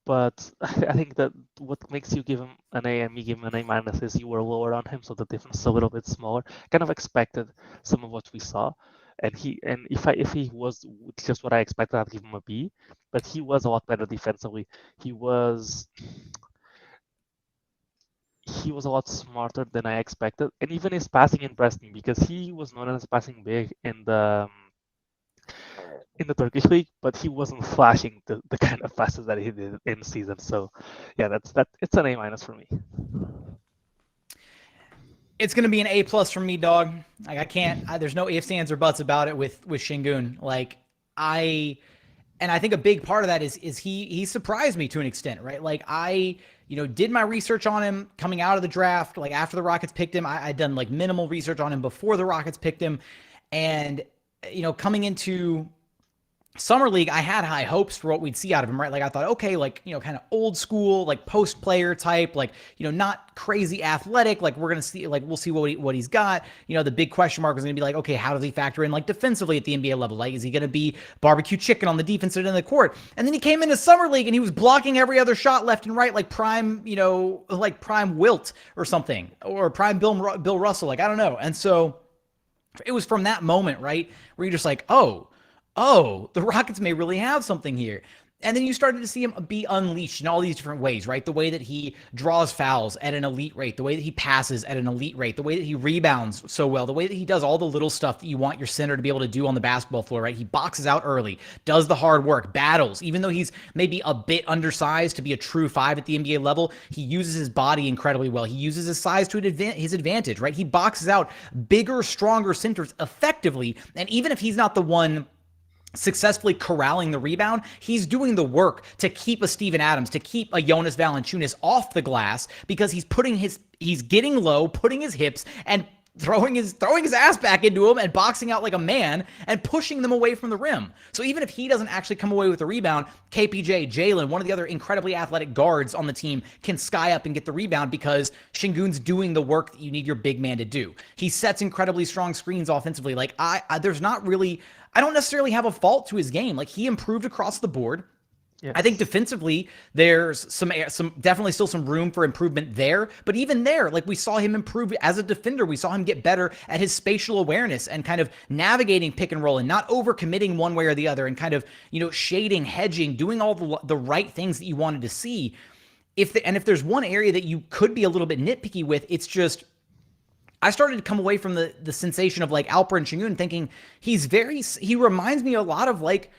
But I think that what makes you give him an A and me give him an A minus is you were lower on him, so the difference is a little bit smaller. Kind of expected some of what we saw, and if he was just what I expected, I'd give him a B. But he was a lot better defensively. He was a lot smarter than I expected, and even his passing impressed me because he was known as passing big in the Turkish league, but he wasn't flashing the kind of passes that he did in season. So yeah, it's an A minus for me. It's going to be an A plus from me, dog. Like I can't, there's no ifs, ands, or buts about it with Şengün. Like I think a big part of that is he surprised me to an extent, right? Like I, did my research on him coming out of the draft. Like after the Rockets picked him, I'd done like minimal research on him before the Rockets picked him. And, coming into Summer League, I had high hopes for what we'd see out of him, right? Like I thought, okay, like, kind of old school, like post player type, like, not crazy athletic. Like we're going to see, like, we'll see what he's got. The big question mark was going to be like, okay, how does he factor in like defensively at the NBA level? Like, is he going to be barbecue chicken on the defensive end of the court? And then he came into Summer League and he was blocking every other shot left and right, like prime, like prime Wilt or something, or prime Bill Russell. Like, I don't know. And so it was from that moment, right, where you're just like, oh, the Rockets may really have something here. And then you started to see him be unleashed in all these different ways, right? The way that he draws fouls at an elite rate, the way that he passes at an elite rate, the way that he rebounds so well, the way that he does all the little stuff that you want your center to be able to do on the basketball floor, right? He boxes out early, does the hard work, battles. Even though he's maybe a bit undersized to be a true 5 at the NBA level, he uses his body incredibly well. He uses his size to his advantage, right? He boxes out bigger, stronger centers effectively. And even if he's not the one successfully corralling the rebound, he's doing the work to keep a Steven Adams, to keep a Jonas Valanciunas off the glass, because he's getting low, putting his hips and throwing his ass back into him and boxing out like a man and pushing them away from the rim. So even if he doesn't actually come away with the rebound, KPJ, Jalen, one of the other incredibly athletic guards on the team, can sky up and get the rebound because Şengün's doing the work that you need your big man to do. He sets incredibly strong screens offensively. Like I don't necessarily have a fault to his game. Like, he improved across the board. Yes. I think defensively, there's some definitely still some room for improvement there. But even there, like, we saw him improve as a defender. We saw him get better at his spatial awareness and kind of navigating pick and roll and not overcommitting one way or the other and kind of, shading, hedging, doing all the right things that you wanted to see. If there's one area that you could be a little bit nitpicky with, it's just, I started to come away from the sensation of like Alperen Şengün thinking he reminds me a lot of like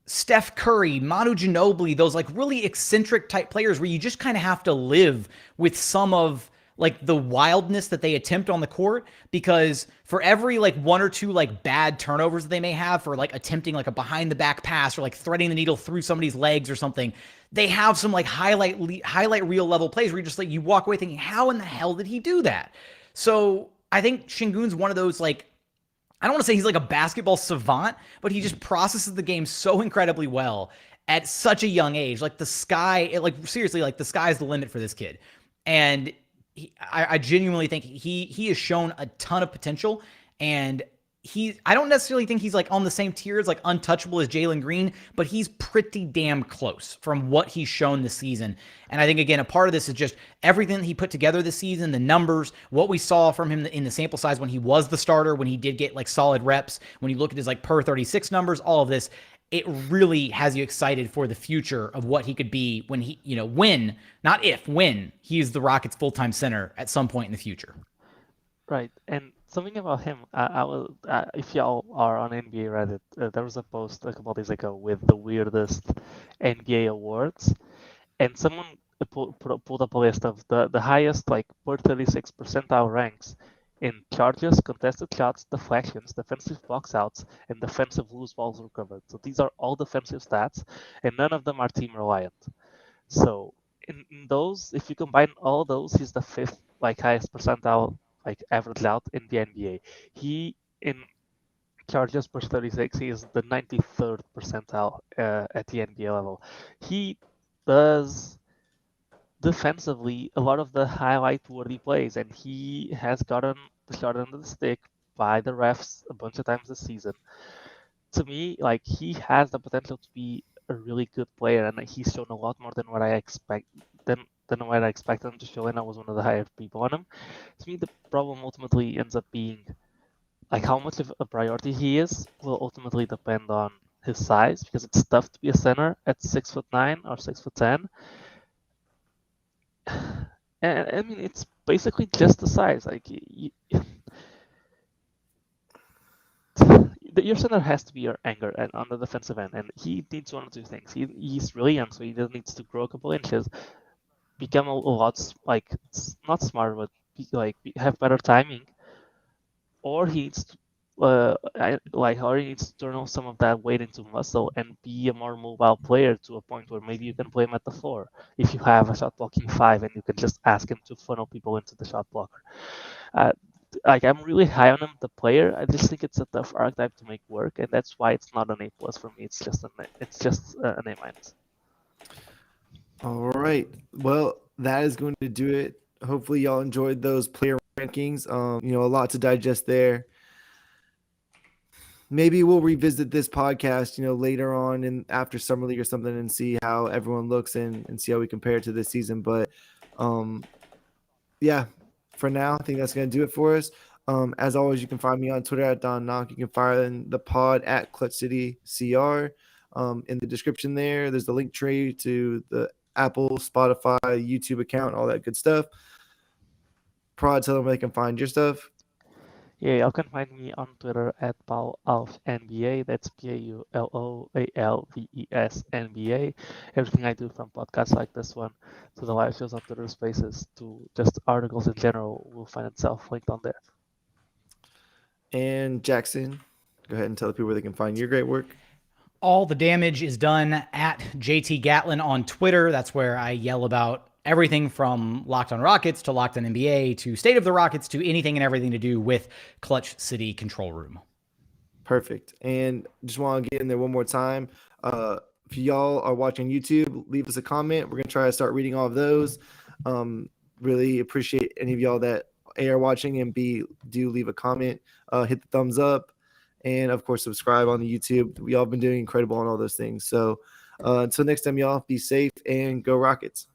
Steph Curry, Manu Ginobili, those like really eccentric type players where you just kind of have to live with some of like the wildness that they attempt on the court, because for every like one or two like bad turnovers that they may have for like attempting like a behind the back pass or like threading the needle through somebody's legs or something, they have some like highlight reel level plays where you're just like, you walk away thinking, how in the hell did he do that? So I think Şengün's one of those, like, I don't want to say he's like a basketball savant, but he just processes the game so incredibly well at such a young age. Like, seriously, like, the sky's the limit for this kid. And I genuinely think he has shown a ton of potential, and I don't necessarily think he's like on the same tier as like untouchable as Jalen Green, but he's pretty damn close from what he's shown this season. And I think, again, a part of this is just everything that he put together this season, the numbers, what we saw from him in the sample size when he was the starter, when he did get like solid reps, when you look at his like per 36 numbers, all of this, it really has you excited for the future of what he could be when when he's the Rockets' full-time center at some point in the future. Right. And something about him, if y'all are on NBA Reddit, there was a post a couple of days ago with the weirdest NBA awards, and someone pulled up a list of the highest, like, per 36 percentile ranks in charges, contested shots, deflections, defensive box outs, and defensive loose balls recovered. So these are all defensive stats, and none of them are team reliant. So in those, if you combine all those, he's the fifth like highest percentile, like, average out in the NBA. He, in charges per 36, he is the 93rd percentile at the NBA level. He does defensively a lot of the highlight-worthy plays, and he has gotten the shot under the stick by the refs a bunch of times this season. To me, like, he has the potential to be a really good player, and he's shown a lot more than what I expect than what I expected him to show, and I was one of the higher people on him. To me, the problem ultimately ends up being, like, how much of a priority he is will ultimately depend on his size, because it's tough to be a center at 6'9" or 6'10". And I mean, it's basically just the size. Like, your center has to be your anchor and on the defensive end, and he needs one of two things. He's really young, so he just needs to grow a couple inches, become a lot, like, not smarter, but have better timing, or he needs to turn some of that weight into muscle and be a more mobile player to a point where maybe you can play him at the 4 if you have a shot blocking 5 and you can just ask him to funnel people into the shot blocker. I'm really high on him, the player. I just think it's a tough archetype to make work, and that's why it's not an A+ for me. It's just an A-. All right. Well, that is going to do it. Hopefully y'all enjoyed those player rankings. A lot to digest there. Maybe we'll revisit this podcast, later on and after Summer League or something, and see how everyone looks and see how we compare to this season. But yeah, for now, I think that's going to do it for us. As always, you can find me on Twitter at Don Knock. You can find the pod at Clutch City CR. in the description there. There's the link tree to the Apple, Spotify, YouTube account, all that good stuff. Prod, tell them where they can find your stuff. Yeah, y'all can find me on Twitter at Paulo Alves NBA. That's PAULOALVES NBA. Everything I do from podcasts like this one to the live shows on Twitter Spaces to just articles in general will find itself linked on there. And Jackson, go ahead and tell the people where they can find your great work. All the damage is done at JT Gatlin on Twitter. That's where I yell about everything from Locked on Rockets to Locked on NBA to State of the Rockets to anything and everything to do with Clutch City Control Room. Perfect. And just want to get in there one more time. If y'all are watching YouTube, leave us a comment. We're going to try to start reading all of those. Really appreciate any of y'all that A, are watching, and B, do leave a comment. Hit the thumbs up. And, of course, subscribe on the YouTube. We all been doing incredible on all those things. So until next time, y'all, be safe and go Rockets.